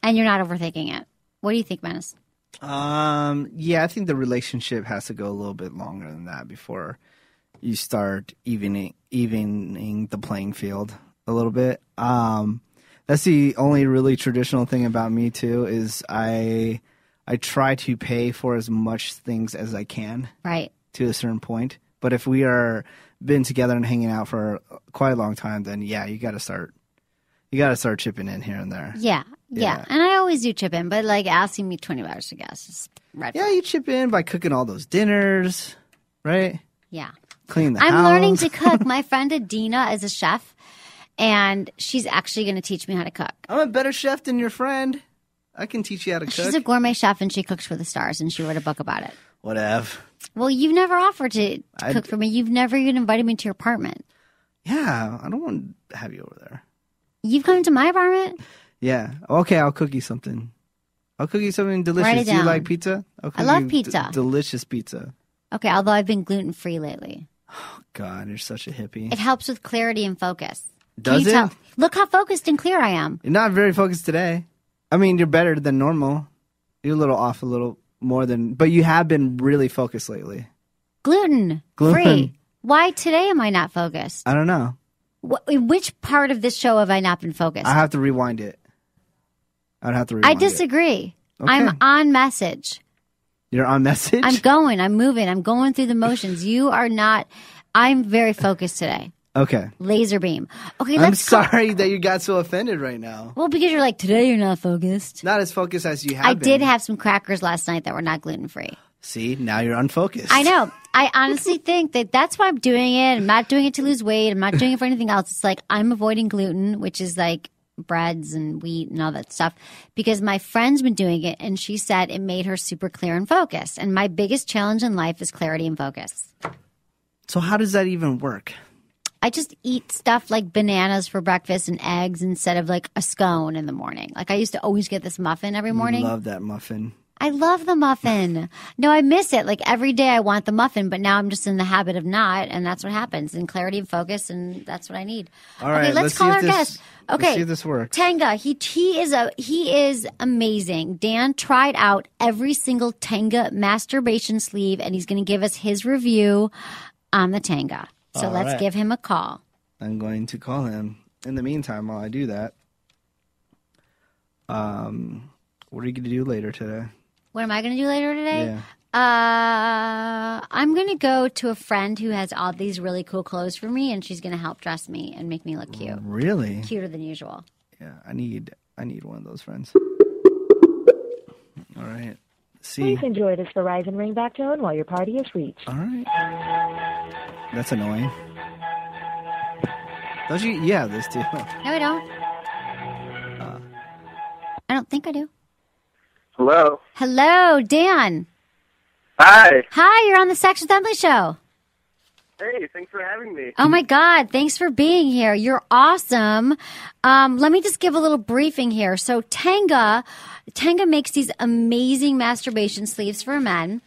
And you're not overthinking it. What do you think, Menace? Yeah, I think the relationship has to go a little bit longer than that before you start evening the playing field a little bit. That's the only really traditional thing about me too, is I try to pay for as much things as I can. Right. To a certain point. But if we are been together and hanging out for quite a long time, then yeah, you gotta start chipping in here and there. Yeah. And I always do chip in, but like asking me $20 to gas is red flag. Yeah, you chip in by cooking all those dinners, right? Yeah. Clean the house. I'm learning to cook. My friend Adina is a chef, and she's actually going to teach me how to cook. I'm a better chef than your friend. I can teach you how to cook. She's a gourmet chef, and she cooks for the stars, and she wrote a book about it. Whatever. Well, you've never offered to cook for me. You've never even invited me to your apartment. Yeah, I don't want to have you over there. You've come to my apartment? Yeah. Okay, I'll cook you something. I'll cook you something delicious. Write it down. Do you like pizza? I love pizza. Delicious pizza. Okay, although I've been gluten-free lately. Oh, God, you're such a hippie. It helps with clarity and focus. Does it? Look how focused and clear I am. You're not very focused today. I mean, you're better than normal. You're a little off a little more than... But you have been really focused lately. Gluten-free. Why today am I not focused? I don't know. Which part of this show have I not been focused? I have to rewind it. I'd have to rewind it. I disagree. Okay. I'm on message. You're on message? I'm moving. I'm going through the motions. You are not. I'm very focused today. Okay. Laser beam. Okay, I'm sorry that you got so offended right now. Well, because you're like, today you're not focused. Not as focused as you have I been. did have some crackers last night that were not gluten-free. See, now you're unfocused. I know. I honestly think that's why I'm doing it. I'm not doing it to lose weight. I'm not doing it for anything else. It's like I'm avoiding gluten, which is like breads and wheat and all that stuff, because my friend's been doing it, and she said it made her super clear and focused. And my biggest challenge in life is clarity and focus. So how does that even work? I just eat stuff like bananas for breakfast and eggs instead of like a scone in the morning. Like I used to always get this muffin every morning. I love that muffin. I love the muffin. No, I miss it. Like every day I want the muffin, but now I'm just in the habit of not, and that's what happens. And clarity and focus, and that's what I need. All right, okay, let's call our guest. Okay, let's see if this works. Tenga, he is amazing. Dan tried out every single Tenga masturbation sleeve, and he's going to give us his review on the Tenga. So let's give him a call. I'm going to call him. In the meantime, while I do that, what are you going to do later today? What am I going to do later today? Yeah. I'm going to go to a friend who has all these really cool clothes for me, and she's going to help dress me and make me look cute. Really? Cuter than usual. Yeah, I need one of those friends. All right. See. Please enjoy this Verizon ringback tone while your party is reached. All right. That's annoying. Don't you have this too? No, I don't. I don't think I do. Hello. Hello, Dan. Hi. Hi, you're on the Sex with Emily show. Hey, thanks for having me. Oh my God, thanks for being here. You're awesome. Let me just give a little briefing here. So Tenga makes these amazing masturbation sleeves for men.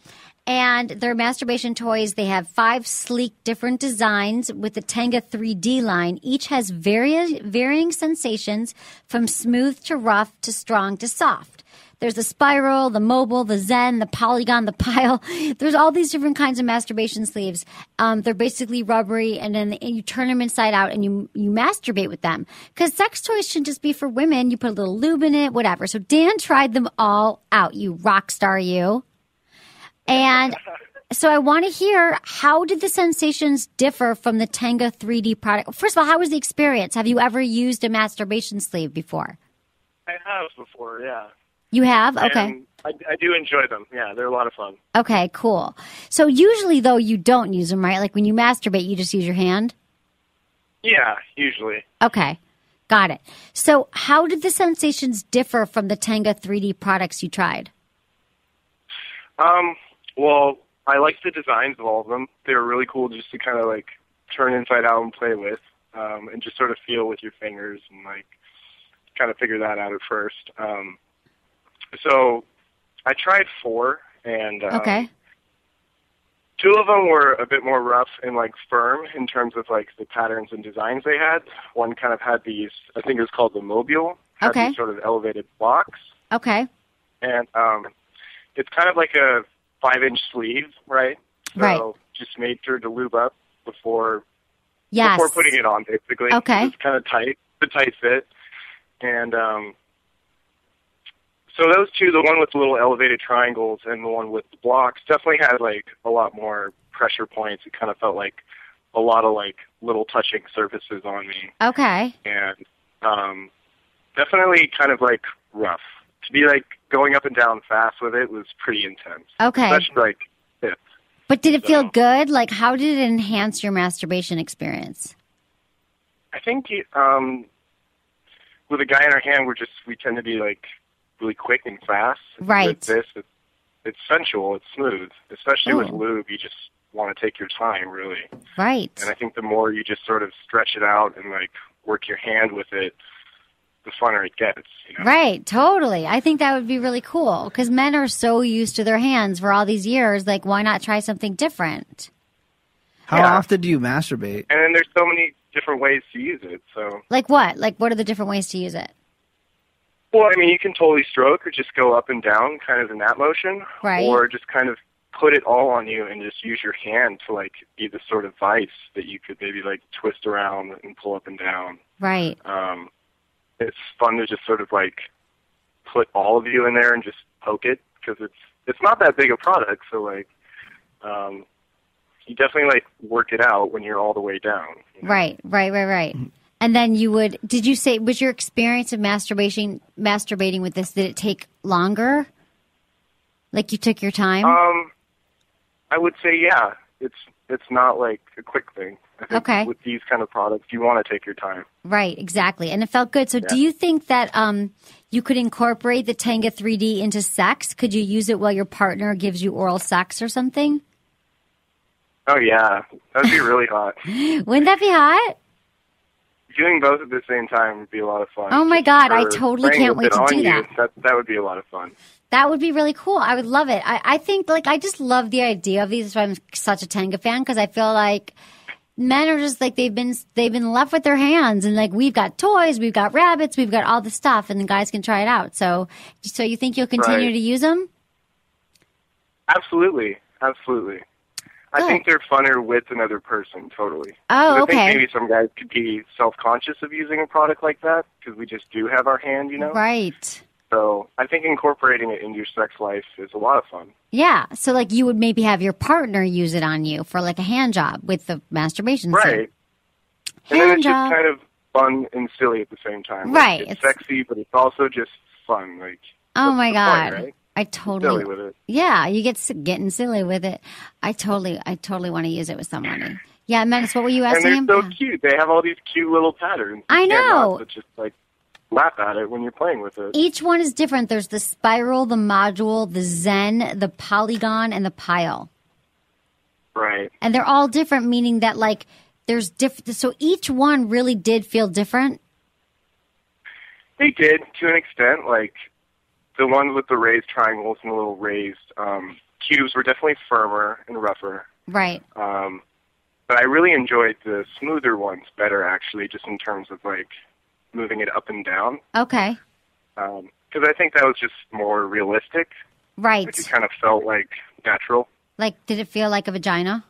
And their masturbation toys, they have 5 sleek different designs with the Tenga 3D line. Each has varying sensations from smooth to rough to strong to soft. There's the spiral, the mobile, the zen, the polygon, the pile. There's all these different kinds of masturbation sleeves. They're basically rubbery, and then you turn them inside out and you masturbate with them. Because sex toys shouldn't just be for women. You put a little lube in it, whatever. So Dan tried them all out, you rock star you. And so I want to hear, how did the sensations differ from the Tenga 3D product? First of all, how was the experience? Have you ever used a masturbation sleeve before? I have before, yeah. You have? Okay. And I do enjoy them. Yeah, they're a lot of fun. Okay, cool. So usually, though, you don't use them, right? Like when you masturbate, you just use your hand? Yeah, usually. Okay, got it. So how did the sensations differ from the Tenga 3D products you tried? Well, I liked the designs of all of them. They were really cool just to kind of like turn inside out and play with, and just sort of feel with your fingers and like kind of figure that out at first. So I tried 4, and Okay. 2 of them were a bit more rough and like firm in terms of like the patterns and designs they had. One kind of had these, I think it was called the mobile, had Okay. these sort of elevated blocks. Okay. And it's kind of like a 5-inch sleeve, right? So Right. just made sure to lube up before Yes. putting it on, basically. Okay. It's kind of tight, the tight fit. And so those 2, the one with the little elevated triangles and the one with the blocks, definitely had like a lot more pressure points. It kind of felt like a lot of like little touching surfaces on me. Okay. And definitely kind of like rough. To be like going up and down fast with it was pretty intense. Okay. Especially like this. But did it feel good? Like, how did it enhance your masturbation experience? I think with a guy in our hand, we tend to be like really quick and fast. Right. With this, it's sensual, it's smooth. Especially with Oh. lube, you just want to take your time, really. Right. And I think the more you just sort of stretch it out and like work your hand with it, the funner it gets. You know? Right, totally. I think that would be really cool because men are so used to their hands for all these years. Like, why not try something different? How often do you masturbate? And then there's so many different ways to use it. So, Like what? Like, what are the different ways to use it? well, I mean, you can totally stroke or just go up and down, kind of in that motion, Right. or just kind of put it all on you and just use your hand to like be the sort of vice that you could maybe like twist around and pull up and down. Right. It's fun to just sort of like put all of you in there and just poke it because it's not that big a product. So like, you definitely like work it out when you're all the way down. You know? Right. And then did you say, was your experience of masturbating with this, did it take longer? Like you took your time? I would say, yeah, it's not like a quick thing. I think Okay. with these kind of products, you want to take your time. Right, exactly. And it felt good. So do you think that you could incorporate the Tenga 3D into sex? Could you use it while your partner gives you oral sex or something? Oh, yeah. That would be really hot. Wouldn't that be hot? doing both at the same time would be a lot of fun. Oh my God, I For totally playing can't with wait it to on do you, that. That would be a lot of fun. That would be really cool. I would love it. I think, like, I just love the idea of these. That's why I'm such a Tenga fan, because I feel like men are just like they've been left with their hands, and like we've got toys, we've got rabbits, we've got all the stuff, and the guys can try it out. So you think you'll continue Right. to use them? Absolutely. I think they're funner with another person, totally. Oh, 'Cause okay. I think maybe some guys could be self-conscious of using a product like that because we just do have our hand, you know? Right. So I think incorporating it into your sex life is a lot of fun. Yeah. So like you would maybe have your partner use it on you for like a hand job with the masturbation. Right. And then it's just kind of fun and silly at the same time. Like, Right. it's sexy, but it's also just fun. Like, Oh what's my the God. point, right? I Silly totally. with it. Yeah, you get getting silly with it. I totally want to use it with somebody. Yeah, Menace, what were you asking him? And they're so cute. They have all these cute little patterns. I You can't know. help but just like laugh at it when you're playing with it. Each one is different. There's the spiral, the module, the zen, the polygon, and the pile. Right. And they're all different, meaning that like there's different. So each one really did feel different. They did to an extent. Like the ones with the raised triangles and the little raised cubes were definitely firmer and rougher. Right. But I really enjoyed the smoother ones better, actually, just in terms of like moving it up and down. Okay. Because I think that was just more realistic. Right. Like it kind of felt like natural. Like, did it feel like a vagina?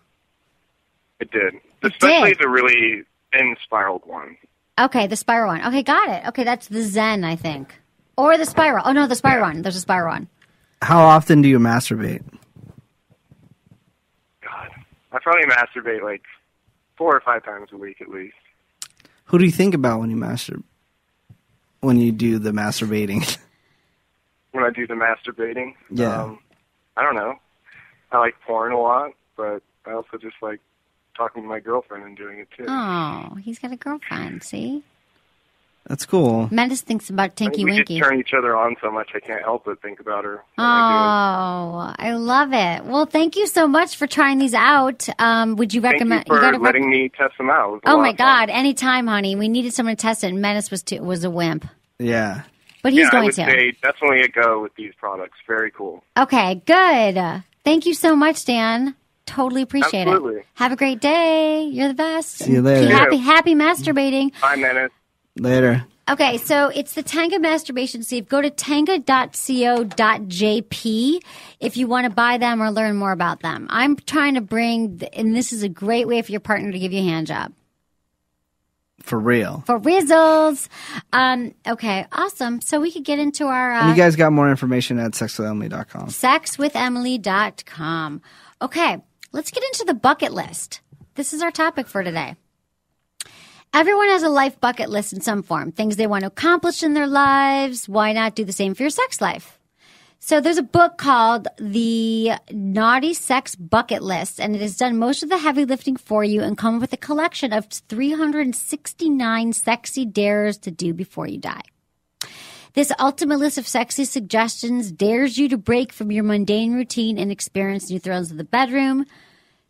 It did. It Especially did. the really thin spiraled one. Okay, the spiral one. Okay, got it. Okay, that's the zen, I think. Or the spiral. Oh, no, the spiral one. There's a spiral one. How often do you masturbate? God. I probably masturbate like 4 or 5 times a week at least. Who do you think about when you do the masturbating? When I do the masturbating. Yeah. I don't know. I like porn a lot, but I also just like talking to my girlfriend and doing it too. Oh, he's got a girlfriend, see? That's cool. Menace thinks about I mean, Tinky we Winky. just turn each other on so much I can't help but think about her Oh, when I do it. I love it. Well, thank you so much for trying these out. Would you recommend? Thank you for gotta letting me test them out. It was a Oh lot my of fun. God! Anytime, honey. We needed someone to test it. And Menace was a wimp, Yeah. but he's Yeah, I going would to. say definitely a go with these products. Very cool. Okay, good. Thank you so much, Dan. Totally appreciate Absolutely. it. Have a great day. You're the best. See you later. Happy masturbating. Bye, Menace. Later. Okay, so it's the Tenga masturbation sleeve. Go to tenga.co.jp if you want to buy them or learn more about them. I'm trying to bring, and this is a great way for your partner to give you a hand job. For real. For Rizzles. Okay, awesome. So we could get into our And you guys got more information at sexwithemily.com. sexwithemily.com. Okay, let's get into the bucket list. This is our topic for today. Everyone has a life bucket list in some form, things they want to accomplish in their lives. Why not do the same for your sex life? So there's a book called The Naughty Sex Bucket List, and it has done most of the heavy lifting for you and come with a collection of 369 sexy dares to do before you die. This ultimate list of sexy suggestions dares you to break from your mundane routine and experience new thrills of the bedroom.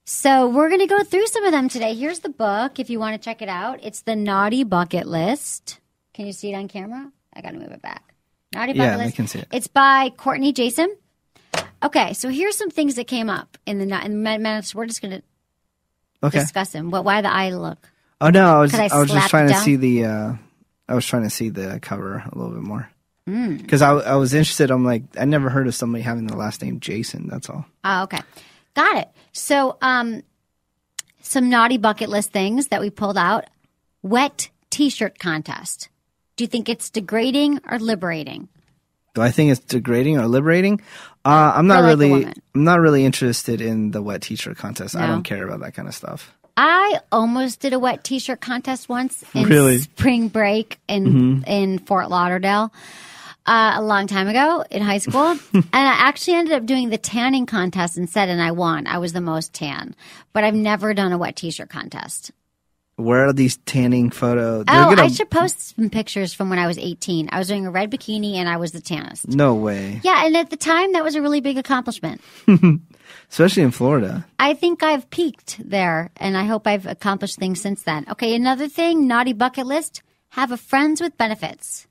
So we're going to go through some of them today. Here's the book if you want to check it out. It's The Naughty Bucket List. Can you see it on camera? I got to move it back. Naughty Bucket Yeah, List. I can see it. It's by Courtney Jason. Okay, so here's some things that came up in the minutes. We're just going to Okay. discuss them. Why the eye look? Oh no, I was 'Cause I just slapped trying it to down? see the cover a little bit more. Mm. Because I was interested. I'm like, I never heard of somebody having the last name Jason. That's all. Oh, okay. Got it. So, some naughty bucket list things that we pulled out. Wet t-shirt contest. Do you think it's degrading or liberating? Do I think it's degrading or liberating? I'm not For, like, a really. woman. I'm not really interested in the wet t-shirt contest. I No? don't care about that kind of stuff. I almost did a wet t-shirt contest once in Really? spring break in Fort Lauderdale a long time ago in high school. And I actually ended up doing the tanning contest instead, and I won. I was the most tan. But I've never done a wet t-shirt contest. Where are these tanning photos? I should post some pictures from when I was 18. I was wearing a red bikini and I was the tannest. No way. Yeah, and at the time, that was a really big accomplishment. Especially in Florida. I think I've peaked there, and I hope I've accomplished things since then. Okay, another thing, naughty bucket list, have a friends with benefits.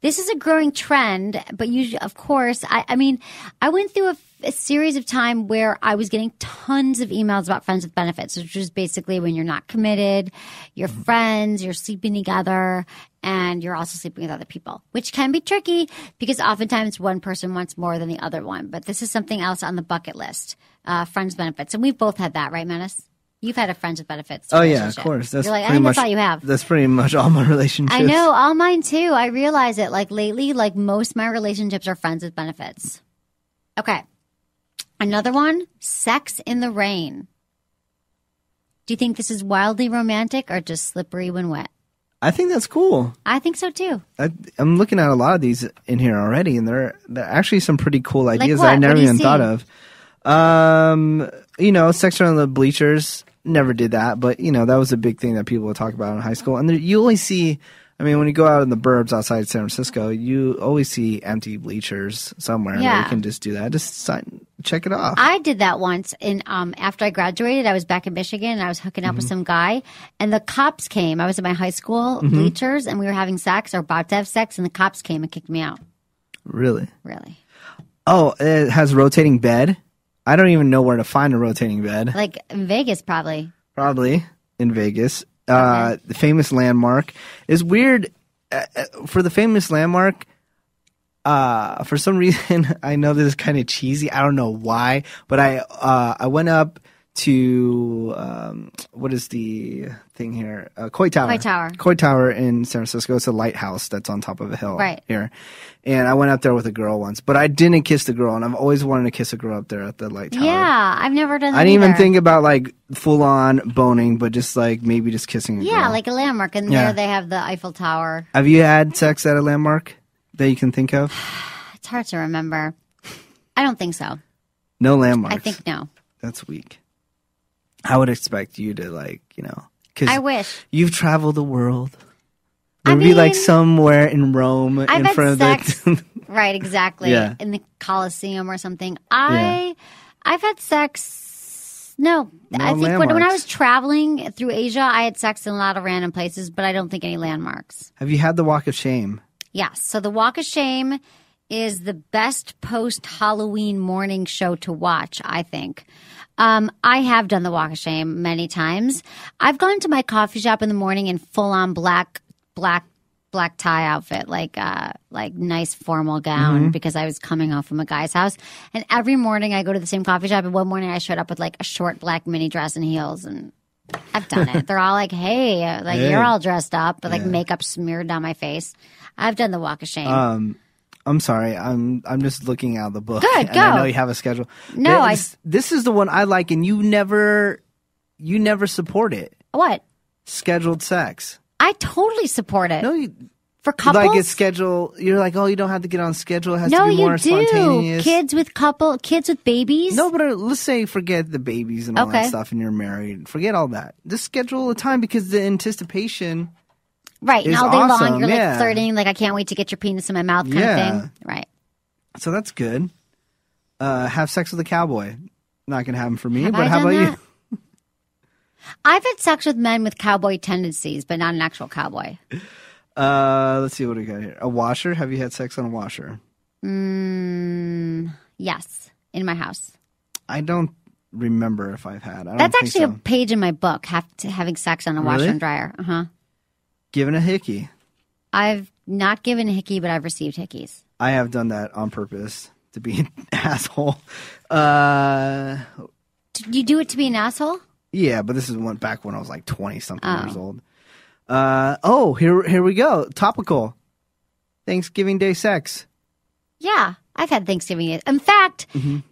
This is a growing trend, but usually, of course, I mean, I went through a series of time where I was getting tons of emails about friends with benefits, which is basically when you're not committed, you're friends, you're sleeping together, and you're also sleeping with other people, which can be tricky because oftentimes one person wants more than the other one. But this is something else on the bucket list, friends benefits. And we've both had that, right, Menace? You've had a friends with benefits. Oh, yeah, of course. You're like, I think that's all you have. That's pretty much all my relationships. I know, all mine too. I realize it. Like lately, like most of my relationships are friends with benefits. Okay. Another one, sex in the rain. Do you think this is wildly romantic or just slippery when wet? I think that's cool. I think so too. I'm looking at a lot of these in here already, and they're actually some pretty cool ideas what? that I never What do you even see? thought of. Sex around the bleachers. Never did that, but that was a big thing that people would talk about in high school. And you always see, when you go out in the burbs outside San Francisco, you always see empty bleachers somewhere. Yeah. Where you can just do that. Just check it off. I did that once, and after I graduated, I was back in Michigan, and I was hooking up with some guy, and the cops came. I was at my high school bleachers, and we were having sex, or about to have sex, and the cops came and kicked me out. Really? Really. Oh, it has rotating bed? I don't even know where to find a rotating bed. Like in Vegas, probably. Probably in Vegas. The famous landmark is weird. For the famous landmark, for some reason, I know this is kind of cheesy. I don't know why, but I went up to what is the thing here? Coit Tower. Coit Tower in San Francisco. It's a lighthouse that's on top of a hill here. And I went up there with a girl once, but I didn't kiss the girl, and I've always wanted to kiss a girl up there at the light tower. Yeah, I've never done that I didn't even either. think about like full on boning, but just like maybe just kissing a girl. Yeah, like a landmark, and there they have the Eiffel Tower. Have you had sex at a landmark that you can think of? It's hard to remember. I don't think so. No landmarks. I think no. That's weak. I would expect you to because I wish. you've traveled the world. It would be like somewhere in Rome in I've front had of sex, the. right? Exactly. Yeah. In the Colosseum or something. I've had sex. No, I think when I landmarks. was traveling through Asia, I had sex in a lot of random places, but I don't think any landmarks. Have you had the Walk of Shame? Yes. So the Walk of Shame is the best post-Halloween morning show to watch, I think. I have done the Walk of Shame many times. I've gone to my coffee shop in the morning in full-on black tie outfit, like nice formal gown, because I was coming home from a guy's house. And every morning I go to the same coffee shop, and one morning I showed up with like a short black mini dress and heels, and I've done it. They're all like, hey, you're all dressed up, but like makeup smeared down my face. I've done the Walk of Shame. I'm sorry. I'm just looking out the book. Good, and go. I know you have a schedule. No, this is the one I like, and you never support it. What? Scheduled sex. I totally support it. No, for couples. Like it's scheduled. You're like, oh, you don't have to get on schedule. It has to No, be more you spontaneous. do. Kids with babies. No, but let's say forget the babies and all that stuff, and you're married. Forget all that. Just schedule a time because the anticipation. Right, and is all day awesome. long you're like Yeah. flirting, like I can't wait to get your penis in my mouth kind of thing. Right. So that's good. Have sex with a cowboy. Not gonna happen for me, Have but I how done about that? I've had sex with men with cowboy tendencies, but not an actual cowboy. you? Let's see what we got here. A washer? Have you had sex on a washer? Yes, in my house. I don't remember if I've had. I don't That's think actually so. a page in my book, having sex on a washer Really? and dryer. Uh-huh. Given a hickey. I've not given a hickey, but I've received hickeys. I have done that on purpose to be an asshole. Do you do it to be an asshole? Yeah, but this is back when I was like 20-something years old. Here we go. Topical. Thanksgiving Day sex. Yeah, I've had Thanksgiving. In fact,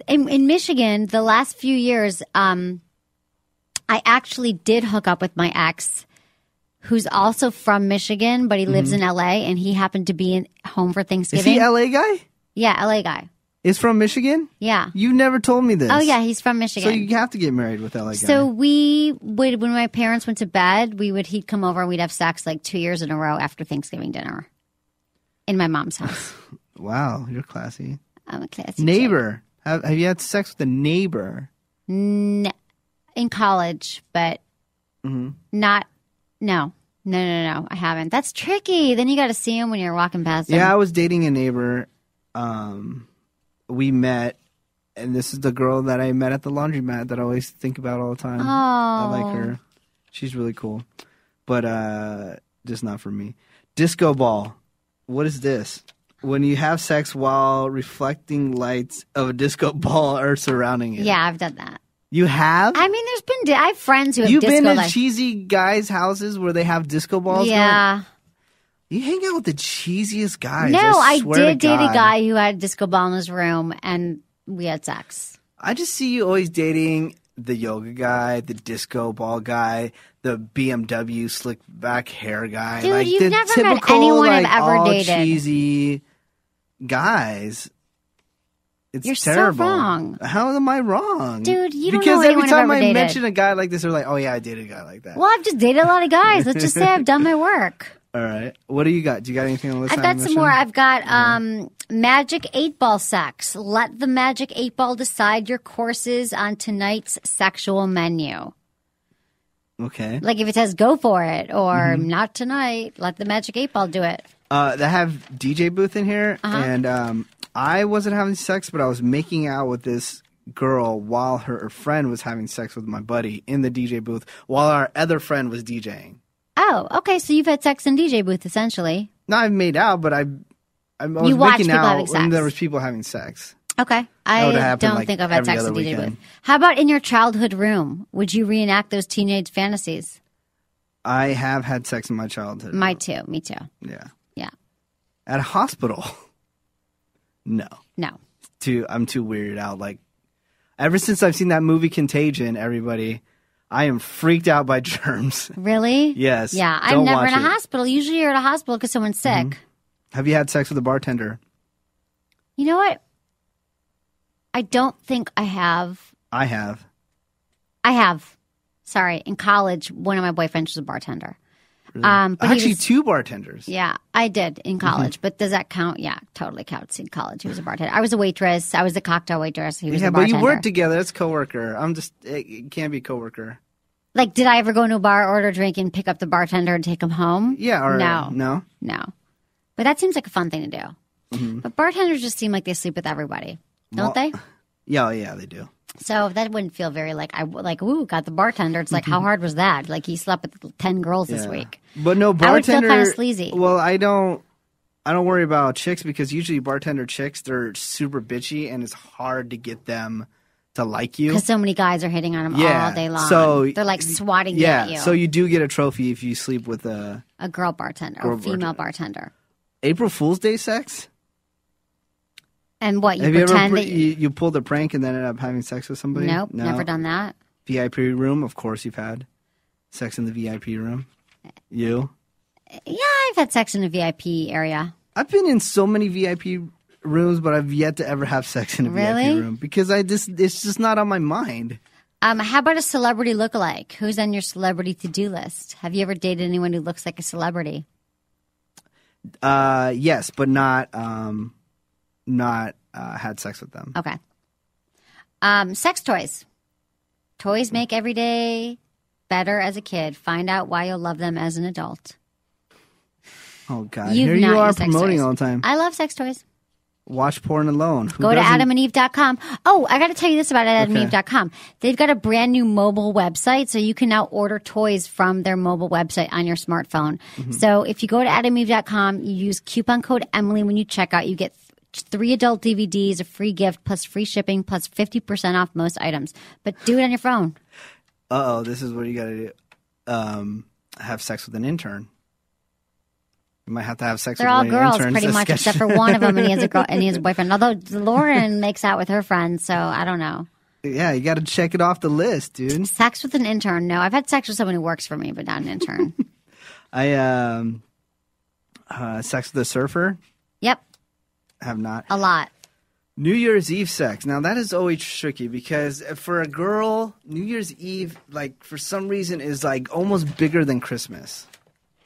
in Michigan, the last few years, I actually did hook up with my ex, who's also from Michigan, but he lives in LA, and he happened to be home for Is Thanksgiving. he LA guy? Yeah, LA guy. Is from Michigan? Yeah. You never told me this. Oh, yeah, he's from Michigan. So you have to get married with that guy. So we would, when my parents went to bed, he'd come over and we'd have sex like 2 years in a row after Thanksgiving dinner in my mom's house. Wow, you're classy. I'm a classy neighbor. Have you had sex with a neighbor? In college, but not. No, I haven't. That's tricky. Then you got to see him when you're walking past him. Yeah, I was dating a neighbor. We met, and this is the girl that I met at the laundromat that I always think about all the time. Oh. I like her. She's really cool. But just not for me. Disco ball. What is this? When you have sex while reflecting lights of a disco ball are surrounding it. Yeah, I've done that. You have? I mean, I have friends who have You've disco been lights. to cheesy guys' houses where they have disco balls? Yeah. You hang out with the cheesiest guys. No, I did date God. a guy who had a disco ball in his room, and we had sex. I just see you always dating the yoga guy, the disco ball guy, the BMW slick back hair guy. Dude, like you've the never typical, met anyone like, I've ever all dated. cheesy guys. It's You're terrible. so wrong. How am I wrong? Dude, you don't because know every anyone time I've ever I dated. mention a guy like this, they're like, oh yeah, I dated a guy like that. Well, I've just dated a lot of guys. Let's just say I've done my work. All right. What do you got? Do you got anything on the list? I've got some more. I've got magic 8-ball sex. Let the magic 8-ball decide your courses on tonight's sexual menu. Okay. Like if it says go for it or not tonight, let the magic 8-ball do it. They have DJ booth in here, and I wasn't having sex, but I was making out with this girl while her friend was having sex with my buddy in the DJ booth while our other friend was DJing. Oh, okay. So you've had sex in DJ booth, essentially. No, I've made out, but I was You watched making people out having sex. when there was people having sex. Okay. That would've I happened, don't like, think I've had every sex in other DJ weekend. booth. How about in your childhood room? Would you reenact those teenage fantasies? I have had sex in my childhood. Me too. Yeah. Yeah. At a hospital. No. No. I'm too weirded out. Like, ever since I've seen that movie Contagion, everybody, I am freaked out by germs. Really? Yes. Yeah. I'm Don't never in a watch it. hospital. Usually you're at a hospital because someone's sick. Have you had sex with a bartender? You know what? I don't think I have. I have. I have. Sorry. In college, one of my boyfriends was a bartender. Really? But he Actually, was- two bartenders. Yeah, I did in college. But does that count? Yeah, totally counts in college. He was a bartender. I was a waitress. I was the cocktail waitress. He was Yeah, a but bartender. you work together. That's coworker. It can't be coworker. Like, did I ever go into a bar, order a drink, and pick up the bartender and take him home? Yeah, or No. But that seems like a fun thing to do. But bartenders just seem like they sleep with everybody, don't they? Yeah, they do. So that wouldn't feel very ooh, got the bartender. It's like, how hard was that? Like, he slept with 10 girls this Yeah. week. But no I would bartender. feel kinda sleazy. Well, I don't worry about chicks because usually bartender chicks, they're super bitchy and it's hard to get them to like you. Because so many guys are hitting on him Yeah, all day long. so- They're like swatting at you. So you do get a trophy if you sleep with a girl bartender or female bartender. April Fool's Day sex. And what, you Have you ever pretend that you pulled a prank and then ended up having sex with somebody? Nope, No? never done that. VIP room, of course you've had sex in the VIP room. You? Yeah, I've had sex in a VIP area. I've been in so many VIP rooms, but I've yet to ever have sex in a Really? VIP room because it's just not on my mind. How about a celebrity lookalike? Who's on your celebrity to-do list? Have you ever dated anyone who looks like a celebrity? Yes, but not had sex with them. Okay. Sex toys. Toys make every day better as a kid. Find out why you'll love them as an adult. Oh God! You've Here not you are used sex promoting toys. all the time. I love sex toys. Watch porn alone. Who Go to doesn't? adamandeve.com. Oh, I got to tell you this about adamandeve.com. They've got a brand new mobile website, so you can now order toys from their mobile website on your smartphone. So if you go to adamandeve.com, you use coupon code Emily when you check out, you get 3 adult DVDs, a free gift, plus free shipping, plus 50% off most items. But do it on your phone. This is what you got to do. Have sex with an intern. You might have to have sex They're with all one of your girls, interns. pretty That's much, sketchy. except for one of them, and he has a girl and he has a boyfriend. Although Lauren makes out with her friends, so I don't know. Yeah, you got to check it off the list, dude. Sex with an intern? No, I've had sex with someone who works for me, but not an intern. Sex with a surfer. Yep, Have not. a lot. New Year's Eve sex. Now, that is always tricky because for a girl, New Year's Eve, like, for some reason is, like, almost bigger than Christmas.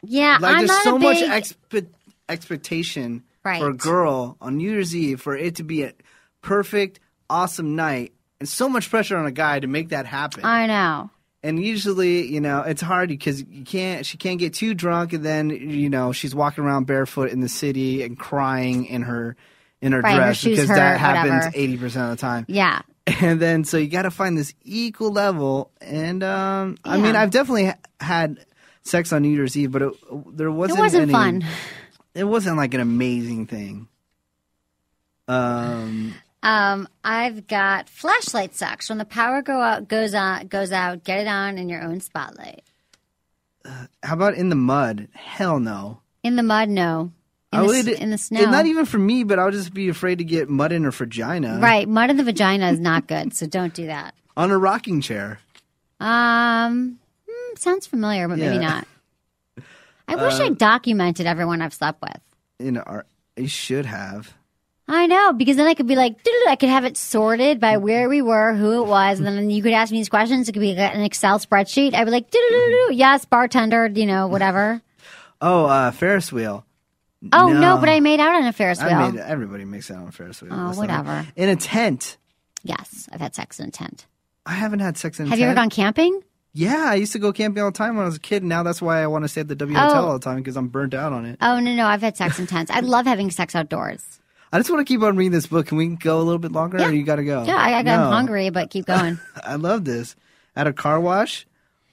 Yeah, Like, I'm there's not so a much big... expectation Right. for a girl on New Year's Eve for it to be a perfect, awesome night, and so much pressure on a guy to make that happen. I know. And usually, you know, it's hard because she can't get too drunk, and then, you know, she's walking around barefoot in the city and crying in her Right, her dress shoes because hurt, that happens whatever. 80% of the time. Yeah. And then, so you got to find this equal level. And I mean, I've definitely had sex on New Year's Eve, but there wasn't. It wasn't any, fun. It wasn't like an amazing thing. I've got flashlight sex. When the power goes out, get it on in your own spotlight. How about in the mud? Hell no. In the mud, no. In the snow. And not even for me, but I'll just be afraid to get mud in her vagina. Right. Mud in the vagina is not good, so don't do that. On a rocking chair. Sounds familiar, but maybe not. I wish I documented everyone I've slept with. You know, you should have. I know, because then I could be like, I could have it sorted by where we were, who it was, and then you could ask me these questions. It could be an Excel spreadsheet. I'd be like, yes, bartender, you know, whatever. Oh, Ferris wheel. Oh, no, but I made out on a Ferris wheel. Everybody makes out on a Ferris wheel. Oh, whatever. In a tent. Yes, I've had sex in a tent. I haven't had sex in a tent. Have you ever gone camping? Yeah, I used to go camping all the time when I was a kid. And now that's why I want to stay at the W Hotel all the time because I'm burnt out on it. Oh, no, I've had sex in tents. I love having sex outdoors. I just want to keep on reading this book. Can we go a little bit longer or you got to go? Yeah, I'm hungry, but keep going. I love this. At a car wash?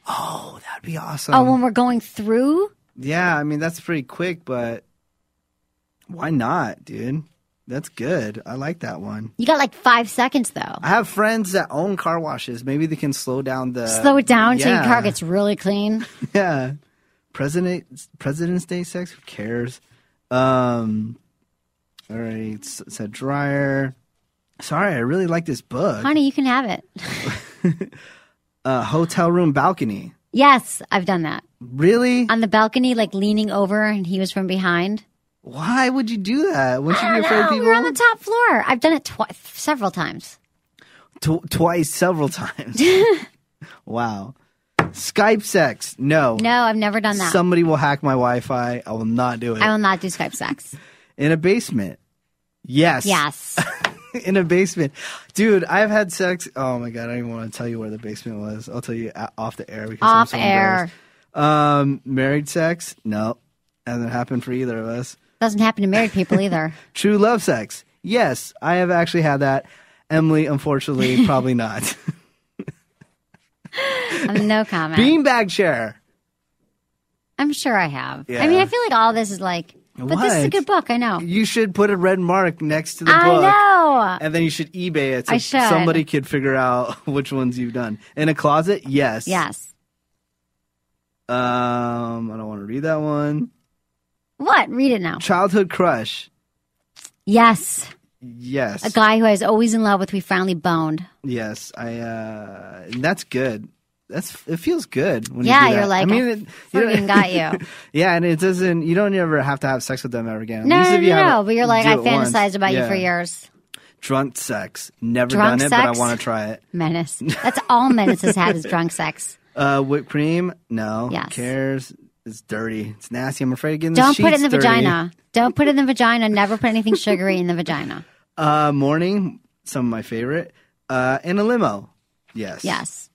Oh, that'd be awesome. Oh, when we're going through? Yeah, I mean, that's pretty quick, but why not, dude? That's good. I like that one. You got like 5 seconds, though. I have friends that own car washes. Maybe they can slow down Slow it down so your car gets really clean. Yeah. President's Day sex? Who cares? All right. It's a dryer. Sorry, I really like this book. Honey, you can have it. Hotel room balcony. Yes, I've done that. Really? On the balcony, like leaning over and he was from behind. Why would you do that? Wouldn't you be afraid of people? We were on the top floor. I've done it several times. Twice, several times. Wow. Skype sex. No. No, I've never done that. Somebody will hack my Wi-Fi. I will not do it. I will not do Skype sex. In a basement. Yes. Yes. In a basement. Dude, I've had sex. Oh, my God. I don't even want to tell you where the basement was. I'll tell you off the air. Because off I'm so air. Married sex? No. Hasn't happened for either of us. Doesn't happen to married people either. True love sex. Yes, I have actually had that. Emily, unfortunately, probably not. No comment. Beanbag chair. I'm sure I have. Yeah. I mean, I feel like all this is like, but this is a good book. I know. You should put a red mark next to the book. I know. And then you should eBay it so somebody could figure out which ones you've done. In a closet? Yes. Yes. I don't want to read that one. What? Read it now. Childhood crush. Yes. Yes. A guy who I was always in love with, we finally boned. Yes. That's good. It feels good when you yeah, do that. you're like, I mean, freaking got you. Yeah, and it doesn't. You don't ever have to have sex with them ever again. No, but you're like, I fantasized about you for years. Drunk sex. Never done it, but I want to try it. Menace. That's all Menace has had is drunk sex. Whipped cream? No. Yes. Who cares? It's dirty. It's nasty. I'm afraid of getting Don't the put it in the dirty. vagina. Don't put it in the vagina. Never put anything sugary in the vagina. Morning. Some of my favorite. In a limo. Yes. Yes.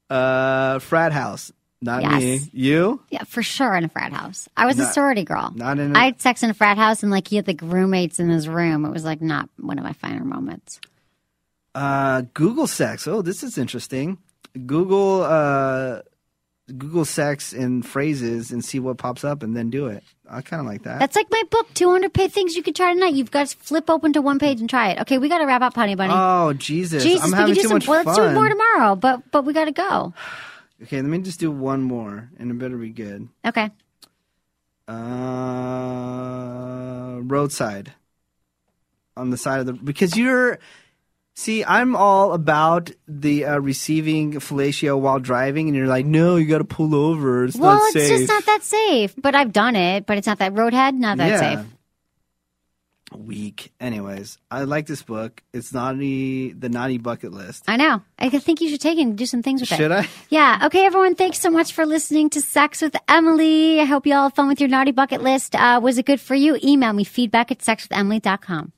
Frat house. Not me. You? Yeah, for sure in a frat house. I was a sorority girl. I had sex in a frat house and like he had like roommates in his room. It was like not one of my finer moments. Google sex. Oh, this is interesting. Google sex and phrases and see what pops up and then do it. I kind of like that. That's like my book, 200 things you could try tonight. You've got to flip open to one page and try it. Okay, we got to wrap up, honey bunny. Oh, Jesus. I'm having too much fun. Let's do more tomorrow, but we got to go. Okay, let me just do one more, and it better be good. Okay. Roadside. On the side of the... Because you're... See, I'm all about the receiving fellatio while driving, and you're like, no, you got to pull over. It's not safe. Well, it's just not that safe. But I've done it, but it's not that roadhead, not that safe. Weak. Anyways, I like this book. It's the Naughty Bucket List. I know. I think you should take it and do some things with it. Should I? Yeah. Okay, everyone. Thanks so much for listening to Sex with Emily. I hope you all have fun with your Naughty Bucket List. Was it good for you? Email me feedback@sexwithemily.com.